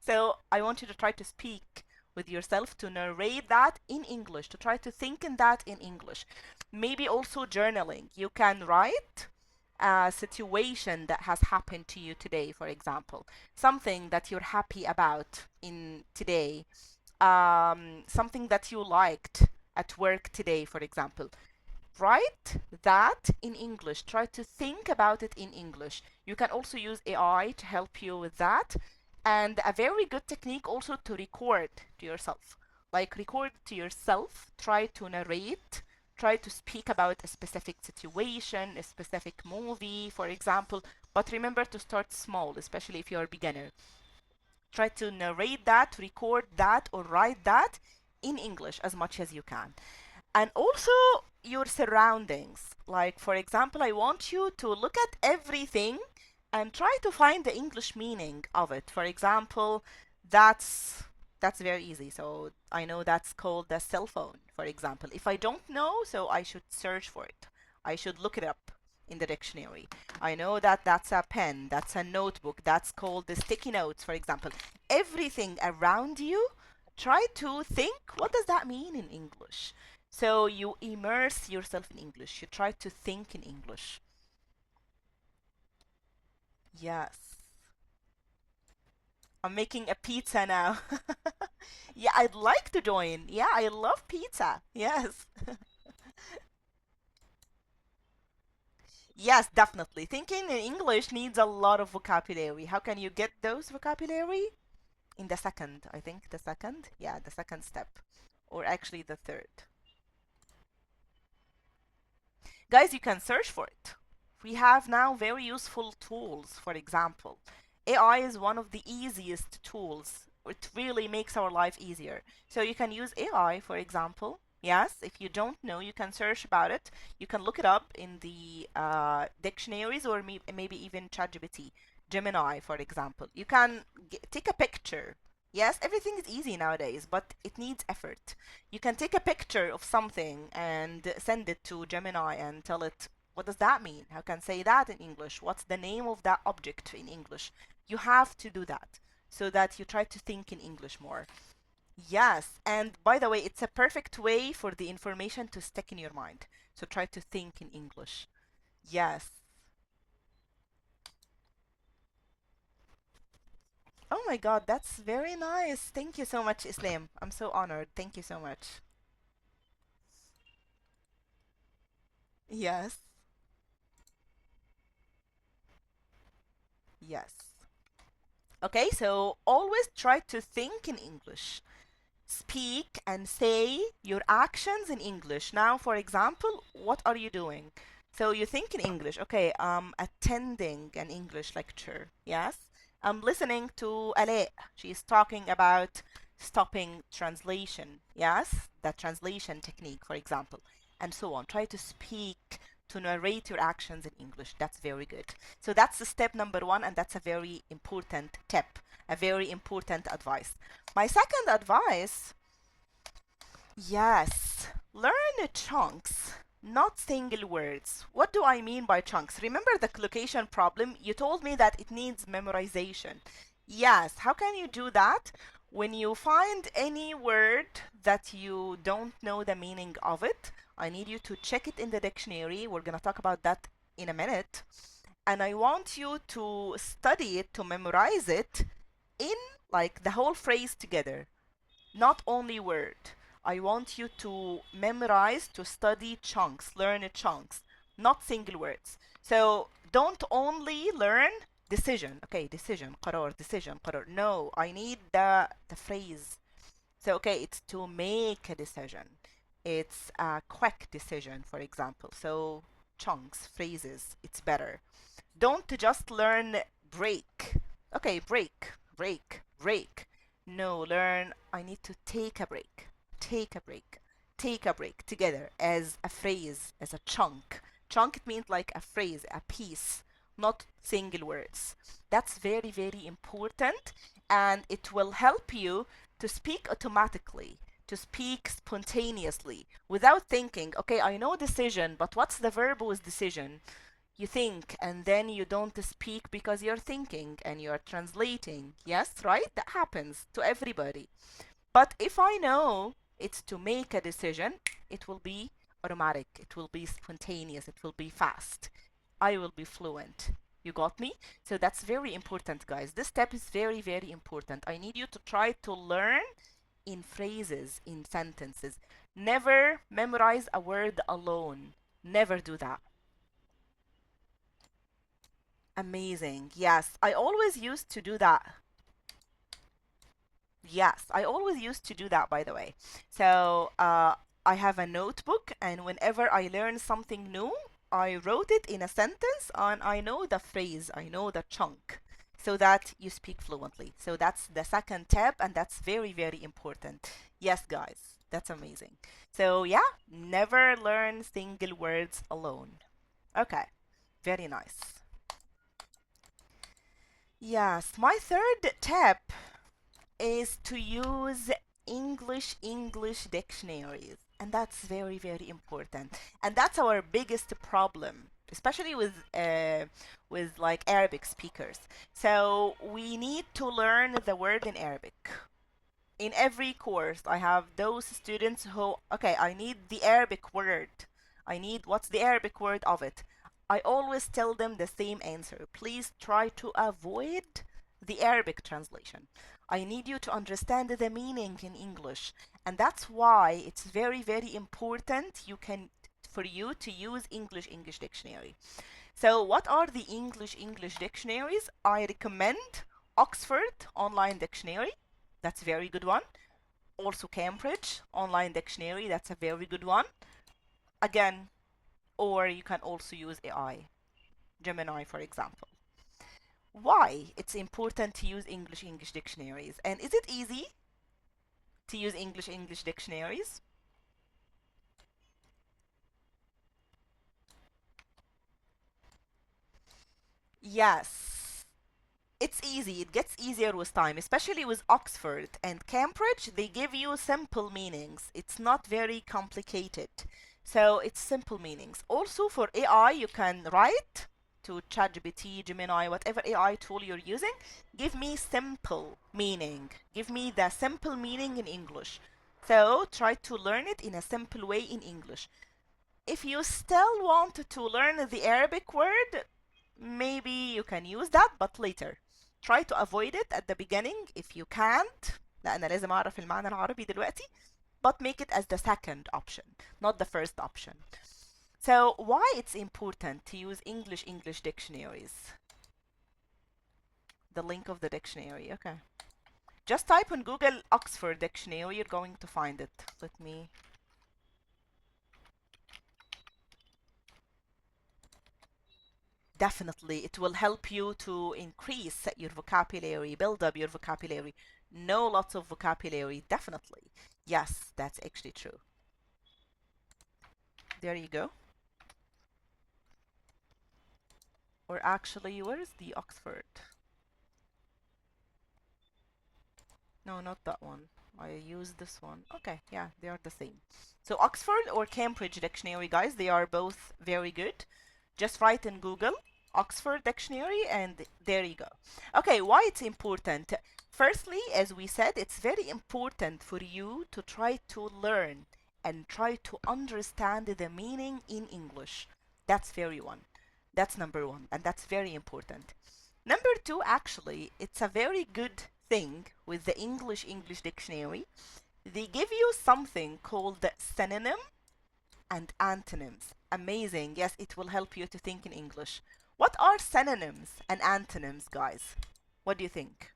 So I want you to try to speak with yourself, to narrate that in English, to try to think in that in English. Maybe also journaling. You can write a situation that has happened to you today, for example, something that you're happy about in today, something that you liked at work today, for example. Write that in English. Try to think about it in English. You can also use AI to help you with that. And a very good technique also to record to yourself. Like record to yourself, try to narrate, try to speak about a specific situation, a specific movie, for example. But remember to start small, especially if you're a beginner. Try to narrate that, record that, or write that in English as much as you can. And also your surroundings. Like, for example, I want you to look at everything and try to find the English meaning of it. For example, that's very easy. So I know that's called the cell phone, for example. If I don't know, so I should search for it. I should look it up in the dictionary. I know that that's a pen, that's a notebook, that's called the sticky notes, for example. Everything around you, try to think, what does that mean in English? So you immerse yourself in English. You try to think in English. Yes. I'm making a pizza now. Yeah, I'd like to join. Yeah, I love pizza. Yes. Yes, definitely. Thinking in English needs a lot of vocabulary. How can you get those vocabulary? In the second, I think the second. Yeah, the second step. Or actually the third. Guys, you can search for it. We have now very useful tools, for example. AI is one of the easiest tools. It really makes our life easier. So you can use AI, for example. Yes, if you don't know, you can search about it. You can look it up in the dictionaries or maybe even ChatGPT, Gemini, for example. You can take a picture. Yes, everything is easy nowadays, but it needs effort. You can take a picture of something and send it to Gemini and tell it, what does that mean? How can I say that in English? What's the name of that object in English? You have to do that so that you try to think in English more. Yes, and by the way, it's a perfect way for the information to stick in your mind. So try to think in English. Yes. Oh my God, that's very nice. Thank you so much, Islam. I'm so honored. Thank you so much. Yes. Yes. Okay, so always try to think in English. Speak and say your actions in English. Now, for example, what are you doing? So you think in English. Okay, I'm attending an English lecture. Yes. I'm listening to Alaa. She's talking about stopping translation. Yes, that translation technique, for example, and so on. Try to speak, to narrate your actions in English. That's very good. So that's the step number 1, and that's a very important tip, a very important advice. My second advice, yes, learn chunks. not single words. What do I mean by chunks? Remember the collocation problem? You told me that it needs memorization. Yes, how can you do that? When you find any word that you don't know the meaning of it, I need you to check it in the dictionary. We're going to talk about that in a minute. And I want you to study it, to memorize it in like the whole phrase together, not only word. I want you to memorize, to study chunks, learn chunks, not single words. So don't only learn decision. Okay, decision, قرار, decision, قرار. No, I need the phrase. So okay, it's to make a decision. It's a quick decision, for example. So chunks, phrases, it's better. Don't just learn break. Okay, break, break, break. No, learn I need to take a break. Take a break. Take a break together as a phrase, as a chunk. Chunk, it means like a phrase, a piece, not single words. That's very, very important, and it will help you to speak automatically, to speak spontaneously without thinking, okay, I know decision, but what's the verb with decision? You think and then you don't speak because you're thinking and you're translating. Yes, right? That happens to everybody. But if I know it's to make a decision, it will be automatic, it will be spontaneous, it will be fast. I will be fluent. You got me? So that's very important, guys. This step is very, very important. I need you to try to learn in phrases, in sentences. Never memorize a word alone. Never do that. Amazing. Yes, I always used to do that. Yes, I always used to do that, by the way. So I have a notebook, and whenever I learn something new, I wrote it in a sentence, and I know the phrase, I know the chunk, so that you speak fluently. So that's the second tip, and that's very, very important. Yes, guys, that's amazing. So yeah, never learn single words alone. Okay, very nice. Yes, my third tip is to use English dictionaries. And that's very, very important. And that's our biggest problem, especially with like Arabic speakers. So we need to learn the word in Arabic. In every course, I have those students who, okay, I need the Arabic word. I need what's the Arabic word of it. I always tell them the same answer. Please try to avoid the Arabic translation. I need you to understand the meaning in English. And that's why it's very, very important for you to use English dictionary. So what are the English dictionaries? I recommend Oxford Online Dictionary. That's a very good one. Also Cambridge Online Dictionary. That's a very good one. Again, or you can also use AI, Gemini, for example. Why it's important to use English dictionaries? And is it easy to use English dictionaries? Yes, it's easy. It gets easier with time, especially with Oxford and Cambridge. They give you simple meanings. It's not very complicated. So it's simple meanings. Also for AI, you can write to ChatGPT, Gemini, whatever AI tool you're using. Give me simple meaning. Give me the simple meaning in English. So try to learn it in a simple way in English. If you still want to learn the Arabic word, maybe you can use that, but later. Try to avoid it at the beginning if you can't. لأن لازم أعرف المعنى العربي دلوقتي. But make it as the second option, not the first option. So why it's important to use English dictionaries? The link of the dictionary, okay. Just type on Google Oxford Dictionary, you're going to find it. Let me... Definitely, it will help you to increase your vocabulary, build up your vocabulary, know lots of vocabulary, definitely. Yes, that's actually true. There you go. Or actually, where's the Oxford? No, not that one. I use this one. Okay, yeah, they are the same. So Oxford or Cambridge Dictionary, guys, they are both very good. Just write in Google Oxford Dictionary and there you go. Okay, why it's important? Firstly, as we said, it's very important for you to try to learn and try to understand the meaning in English. That's very one. That's number one, and that's very important. Number two, actually, it's a very good thing with the English dictionary. They give you something called the synonym and antonyms. Amazing. Yes, it will help you to think in English. What are synonyms and antonyms, guys? What do you think?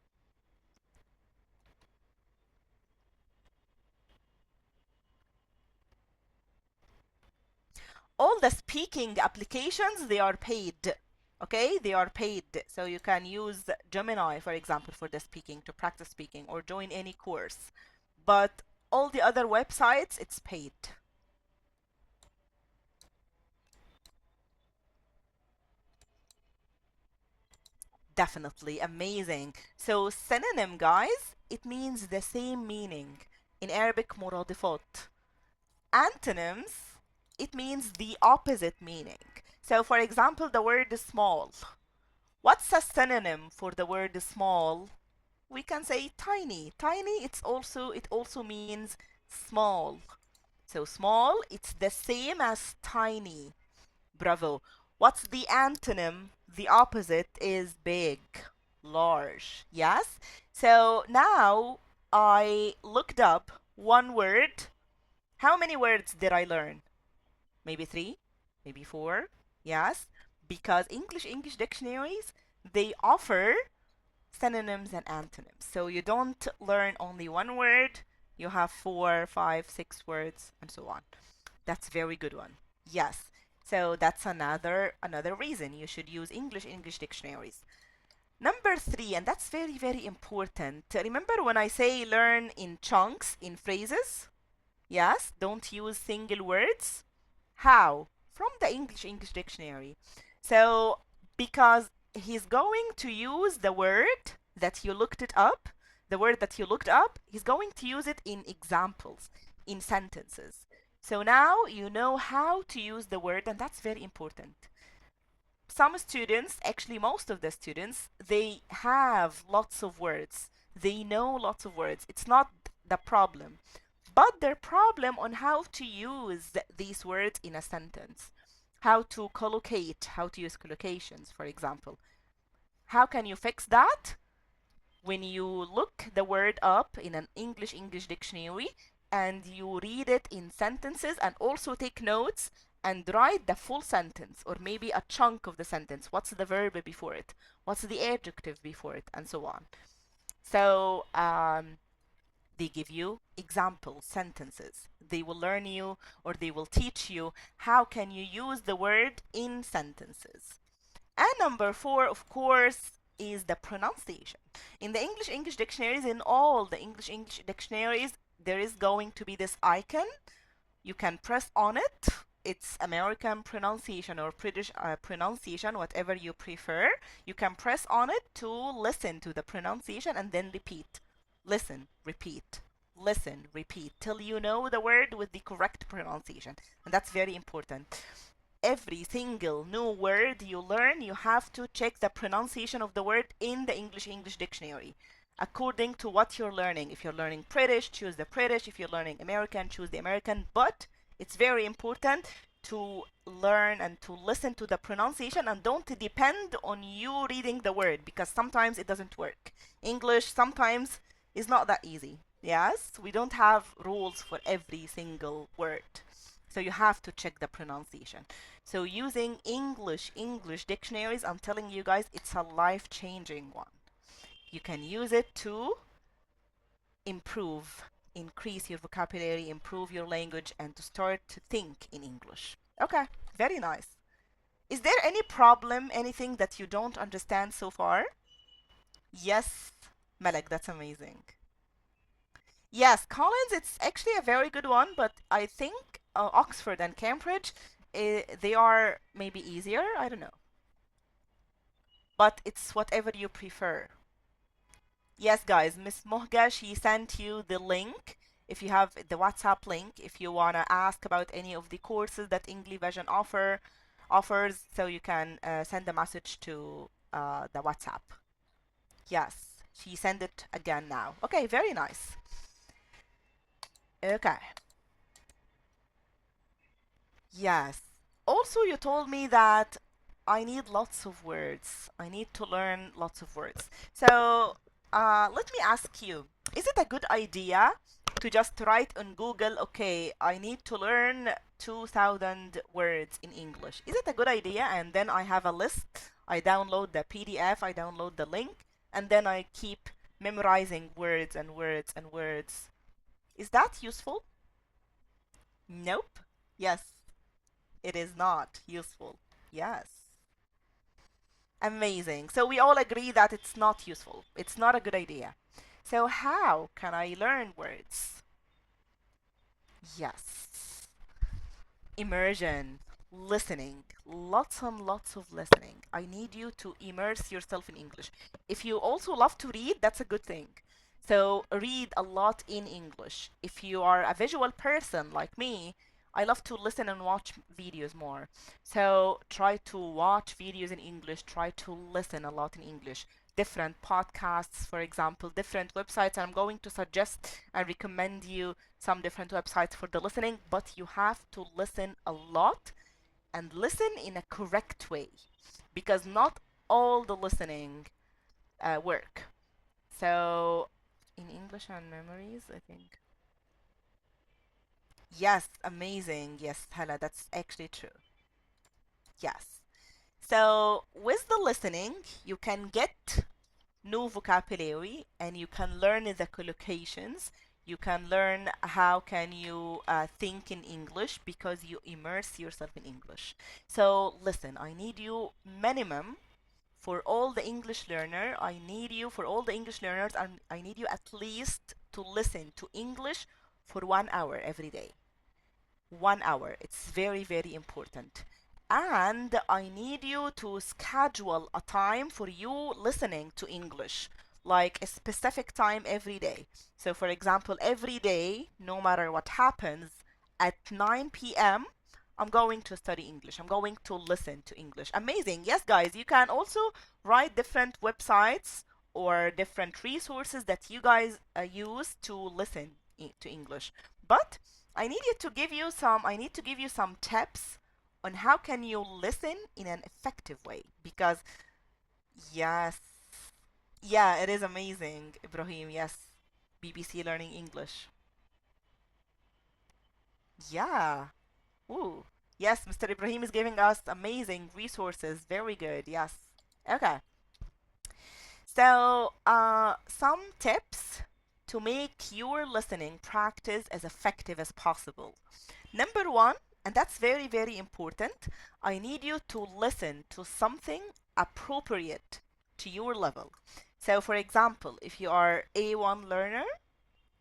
All the speaking applications, they are paid. Okay, they are paid. So you can use Gemini, for example, for the speaking, to practice speaking or join any course. But all the other websites, it's paid. Definitely amazing. So synonym, guys, it means the same meaning. In Arabic, مرادفات. Antonyms, it means the opposite meaning. So for example, the word small. What's a synonym for the word small? We can say tiny. Tiny, it also means small. So small, it's the same as tiny. Bravo. What's the antonym? The opposite is big, large. Yes? So now I looked up one word. How many words did I learn? Maybe 3, maybe 4. Yes? Because English dictionaries, they offer synonyms and antonyms. So you don't learn only one word, you have 4, 5, 6 words, and so on. That's a very good one. Yes. So that's another reason you should use English dictionaries. Number 3, and that's very, very important. Remember when I say learn in chunks, in phrases? Yes, don't use single words. How? From the English dictionary. So, because he's going to use the word that you looked it up, he's going to use it in examples, in sentences. So now you know how to use the word, and that's very important. Some students, actually most of the students, they have lots of words. They know lots of words. It's not the problem. But their problem on how to use these words in a sentence. How to collocate, how to use collocations, for example. How can you fix that? When you look the word up in an English dictionary and you read it in sentences and also take notes and write the full sentence or maybe a chunk of the sentence. What's the verb before it? What's the adjective before it? And so on. So they give you example sentences. They will learn you or they will teach you how can you use the word in sentences. And number 4, of course, is the pronunciation. In the English dictionaries, in all the English dictionaries, there is going to be this icon. You can press on it. It's American pronunciation or British pronunciation, whatever you prefer. You can press on it to listen to the pronunciation and then repeat. Listen, repeat, listen, repeat, till you know the word with the correct pronunciation. And that's very important. Every single new word you learn, you have to check the pronunciation of the word in the English dictionary. According to what you're learning. If you're learning British, choose the British. If you're learning American, choose the American. But it's very important to learn and to listen to the pronunciation and don't depend on you reading the word because sometimes it doesn't work. English sometimes is not that easy. Yes, we don't have rules for every single word. So you have to check the pronunciation. So using English dictionaries, I'm telling you guys, it's a life-changing one. You can use it to increase your vocabulary, improve your language, and to start to think in English. Okay, very nice. Is there any problem, anything that you don't understand so far? Yes, Malek, that's amazing. Yes, Collins, it's actually a very good one, but I think Oxford and Cambridge, they are maybe easier. I don't know. But it's whatever you prefer. Yes, guys, Miss Mohga, she sent you the link. If you have the WhatsApp link, if you want to ask about any of the courses that Engli-Vision offers, so you can send a message to the WhatsApp. Yes, she sent it again now. Okay, very nice. Okay. Yes. Also, you told me that I need lots of words. I need to learn lots of words. So, let me ask you, is it a good idea to just write on Google, okay, I need to learn 2000 words in English? Is it a good idea? And then I have a list. I download the PDF, I download the link, and then I keep memorizing words and words and words. Is that useful? Nope. Yes. It is not useful. Yes. Amazing. So we all agree that it's not useful. It's not a good idea. So how can I learn words? Yes. Immersion, listening, lots and lots of listening. I need you to immerse yourself in English. If you also love to read, that's a good thing. So read a lot in English. If you are a visual person like me, I love to listen and watch videos more. So try to watch videos in English, try to listen a lot in English. Different podcasts, for example, different websites. And I'm going to suggest and recommend you some different websites for the listening, but you have to listen a lot and listen in a correct way because not all the listening work. So, in English and memories, I think. Yes, amazing. Yes, Hala, that's actually true. Yes. So, with the listening, you can get new vocabulary and you can learn the collocations. You can learn how can you think in English because you immerse yourself in English. So listen, I need you minimum for all the English learner. I need you for all the English learners, and I need you at least to listen to English for 1 hour every day. 1 hour. It's very, very important. And I need you to schedule a time for you listening to English, like a specific time every day. So, for example, every day, no matter what happens, at 9 p.m., I'm going to study English. I'm going to listen to English. Amazing. Yes, guys, you can also write different websites or different resources that you guys use to listen to English. But I need to give you some tips on how can you listen in an effective way because yes. Yeah, it is amazing, Ibrahim. Yes. BBC Learning English. Yeah. Ooh. Yes, Mr. Ibrahim is giving us amazing resources. Very good. Yes. Okay. So, some tips to make your listening practice as effective as possible. Number one, and that's very, very important, I need you to listen to something appropriate to your level. So, for example, if you are A1 learner,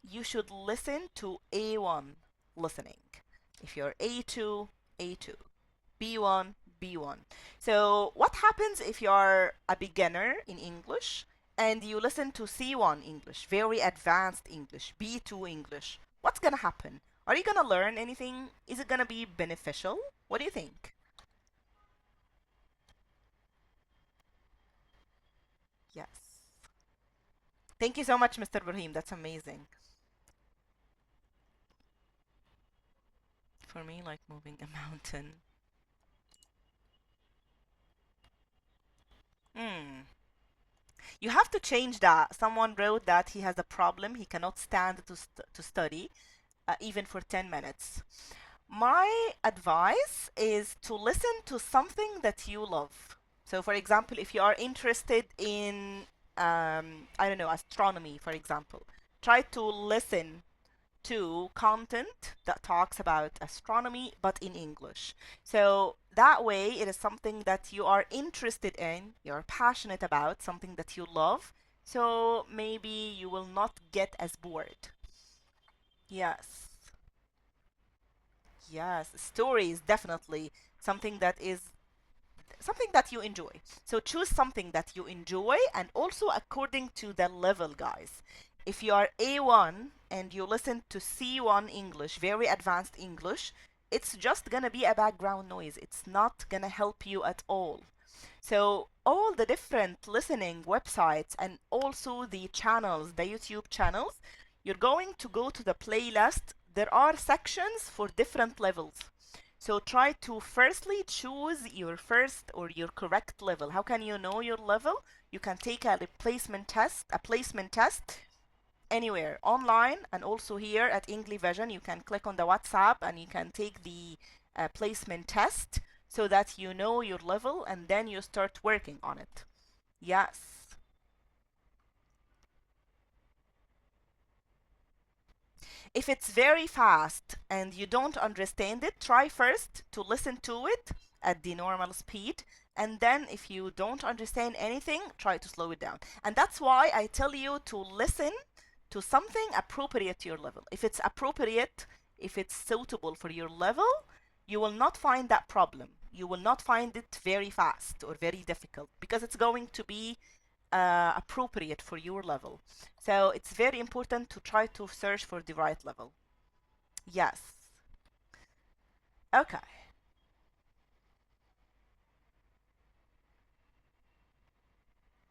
you should listen to A1 listening. If you're A2, A2. B1, B1. So, what happens if you're a beginner in English and you listen to C1 English, very advanced English, B2 English? What's gonna happen? Are you gonna learn anything? Is it gonna be beneficial? What do you think? Yes. Thank you so much, Mr. Brahim. That's amazing. For me, like moving a mountain. Hmm. You have to change that. Someone wrote that he has a problem. He cannot stand to study, even for 10 minutes. My advice is to listen to something that you love. So, for example, if you are interested in, I don't know, astronomy, for example, try to listen to content that talks about astronomy but in English. So that way it is something that you are interested in, you're passionate about, something that you love. So maybe you will not get as bored. Yes. Yes, stories definitely something that is something that you enjoy. So choose something that you enjoy, and also according to the level, guys. If you are A1 and you listen to C1 English, very advanced English, it's just gonna be a background noise. It's not gonna help you at all. So all the different listening websites and also the channels, the YouTube channels, you're going to go to the playlist. There are sections for different levels. So try to firstly choose your first or your correct level. How can you know your level? You can take a placement test anywhere online, and also here at Engli-Vision you can click on the WhatsApp and you can take the placement test so that you know your level, and then you start working on it. Yes. If it's very fast and you don't understand it, try first to listen to it at the normal speed, and then if you don't understand anything, try to slow it down. And that's why I tell you to listen to something appropriate to your level. If it's appropriate, if it's suitable for your level, you will not find that problem. You will not find it very fast or very difficult, because it's going to be appropriate for your level. So it's very important to try to search for the right level. Yes. Okay.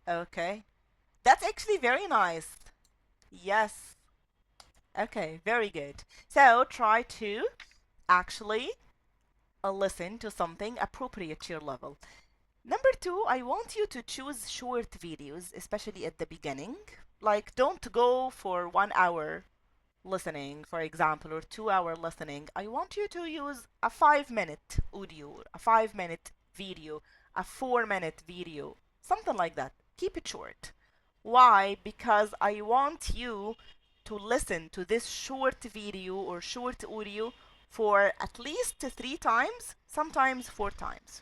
Okay. That's actually very nice. Yes. Okay, very good. So try to actually listen to something appropriate to your level. Number two, I want you to choose short videos, especially at the beginning. Like, don't go for 1 hour listening, for example, or 2 hour listening. I want you to use a 5 minute audio, a 5 minute video, a 4 minute video, something like that. Keep it short. Why? Because I want you to listen to this short video or short audio for at least 3 times, sometimes 4 times.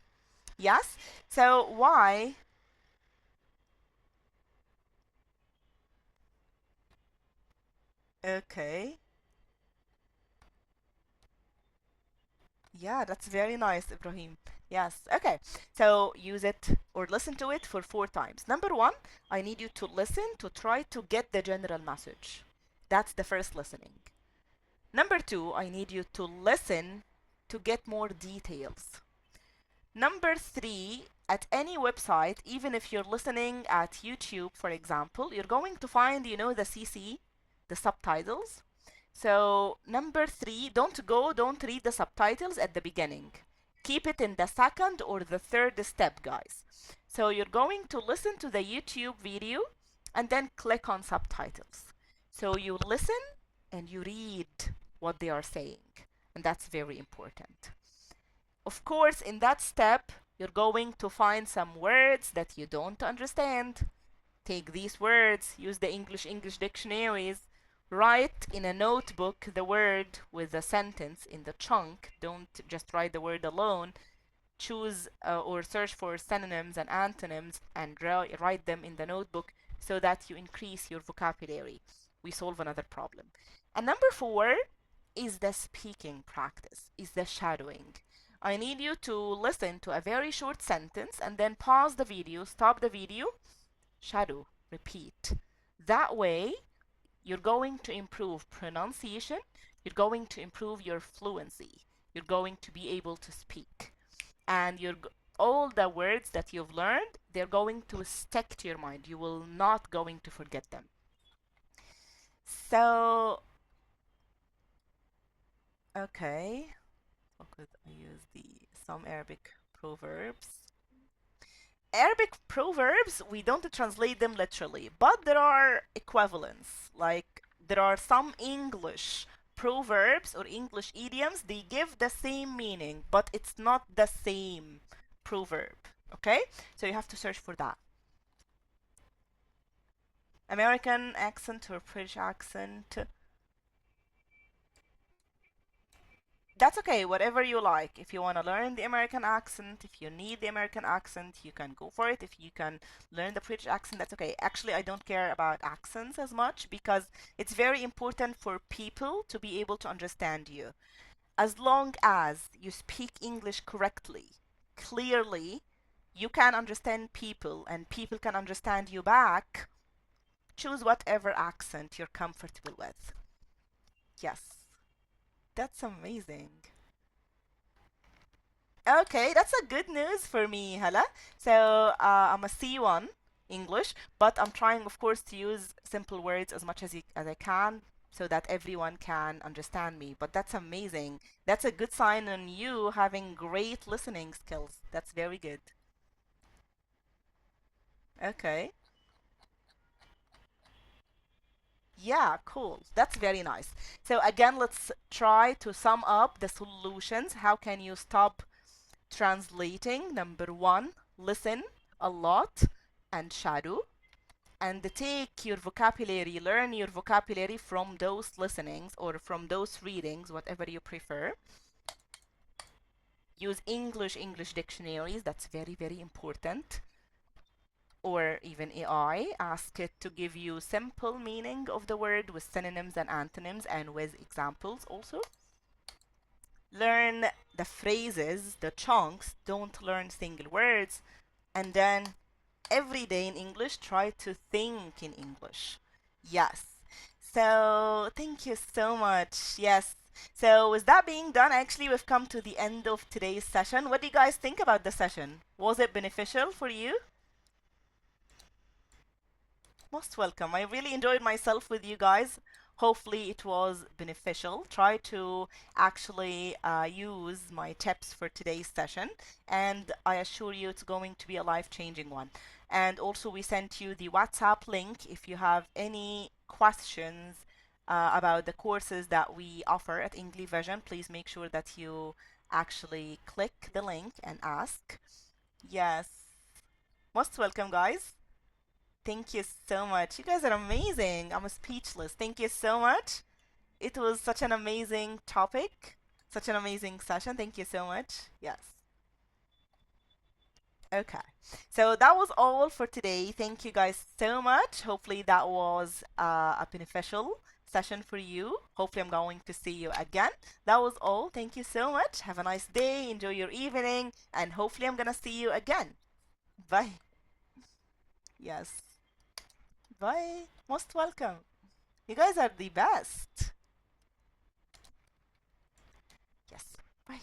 Yes? So why? Okay. Yeah, that's very nice, Ibrahim. Yes. Okay. So use it or listen to it for 4 times. Number one, I need you to listen to try to get the general message. That's the first listening. Number two, I need you to listen to get more details. Number three, at any website, even if you're listening at YouTube, for example, you're going to find, the CC, the subtitles. So number three, don't read the subtitles at the beginning. Keep it in the second or the third step, guys. So you're going to listen to the YouTube video and then click on subtitles. So you listen and you read what they are saying. And that's very important. Of course, in that step, you're going to find some words that you don't understand. Take these words, use the English dictionaries, write in a notebook the word with the sentence in the chunk. Don't just write the word alone. Choose or search for synonyms and antonyms and write them in the notebook so that you increase your vocabulary. We solve another problem. And number four is the speaking practice, is the shadowing. I need you to listen to a very short sentence and then pause the video, stop the video, shadow, repeat. That way, you're going to improve pronunciation, you're going to improve your fluency, you're going to be able to speak. And all the words that you've learned, they're going to stick to your mind. You will not going to forget them. So, okay. How could I use some Arabic proverbs? Arabic proverbs, we don't translate them literally, but there are equivalents. Like there are some English proverbs or English idioms, they give the same meaning, but it's not the same proverb. Okay? So you have to search for that. American accent or British accent. That's okay, whatever you like. If you want to learn the American accent, if you need the American accent, you can go for it. If you can learn the British accent, that's okay. Actually, I don't care about accents as much because it's very important for people to be able to understand you. As long as you speak English correctly, clearly, You can understand people and people can understand you back. Choose whatever accent you're comfortable with. Yes, that's amazing. Okay, that's a good news for me, Hala. So I'm a C1 English, but I'm trying, of course, to use simple words as much as I can so that everyone can understand me. But that's amazing. That's a good sign on you having great listening skills. That's very good. Okay. Yeah, cool. That's very nice. So again, let's try to sum up the solutions. How can you stop translating? Number one, listen a lot and shadow. And take your vocabulary, learn your vocabulary from those listenings or from those readings, whatever you prefer. Use English dictionaries. That's very, very important. Or even AI, ask it to give you simple meaning of the word with synonyms and antonyms and with examples also. Learn the phrases, the chunks, don't learn single words. And then every day in English, try to think in English. Yes. So thank you so much. Yes. So with that being done, actually we've come to the end of today's session. What do you guys think about the session? Was it beneficial for you? Most welcome. I really enjoyed myself with you guys. Hopefully it was beneficial. Try to actually use my tips for today's session, and I assure you it's going to be a life-changing one. And also we sent you the WhatsApp link if you have any questions about the courses that we offer at Engli-Vision. Please make sure that you actually click the link and ask. Yes. Most welcome, guys. Thank you so much. You guys are amazing. I'm speechless. Thank you so much. It was such an amazing topic, such an amazing session. Thank you so much. Yes. Okay. So that was all for today. Thank you guys so much. Hopefully that was a beneficial session for you. Hopefully I'm going to see you again. That was all. Thank you so much. Have a nice day. Enjoy your evening. And hopefully I'm going to see you again. Bye. Yes. Bye. Most welcome. You guys are the best. Yes. Bye.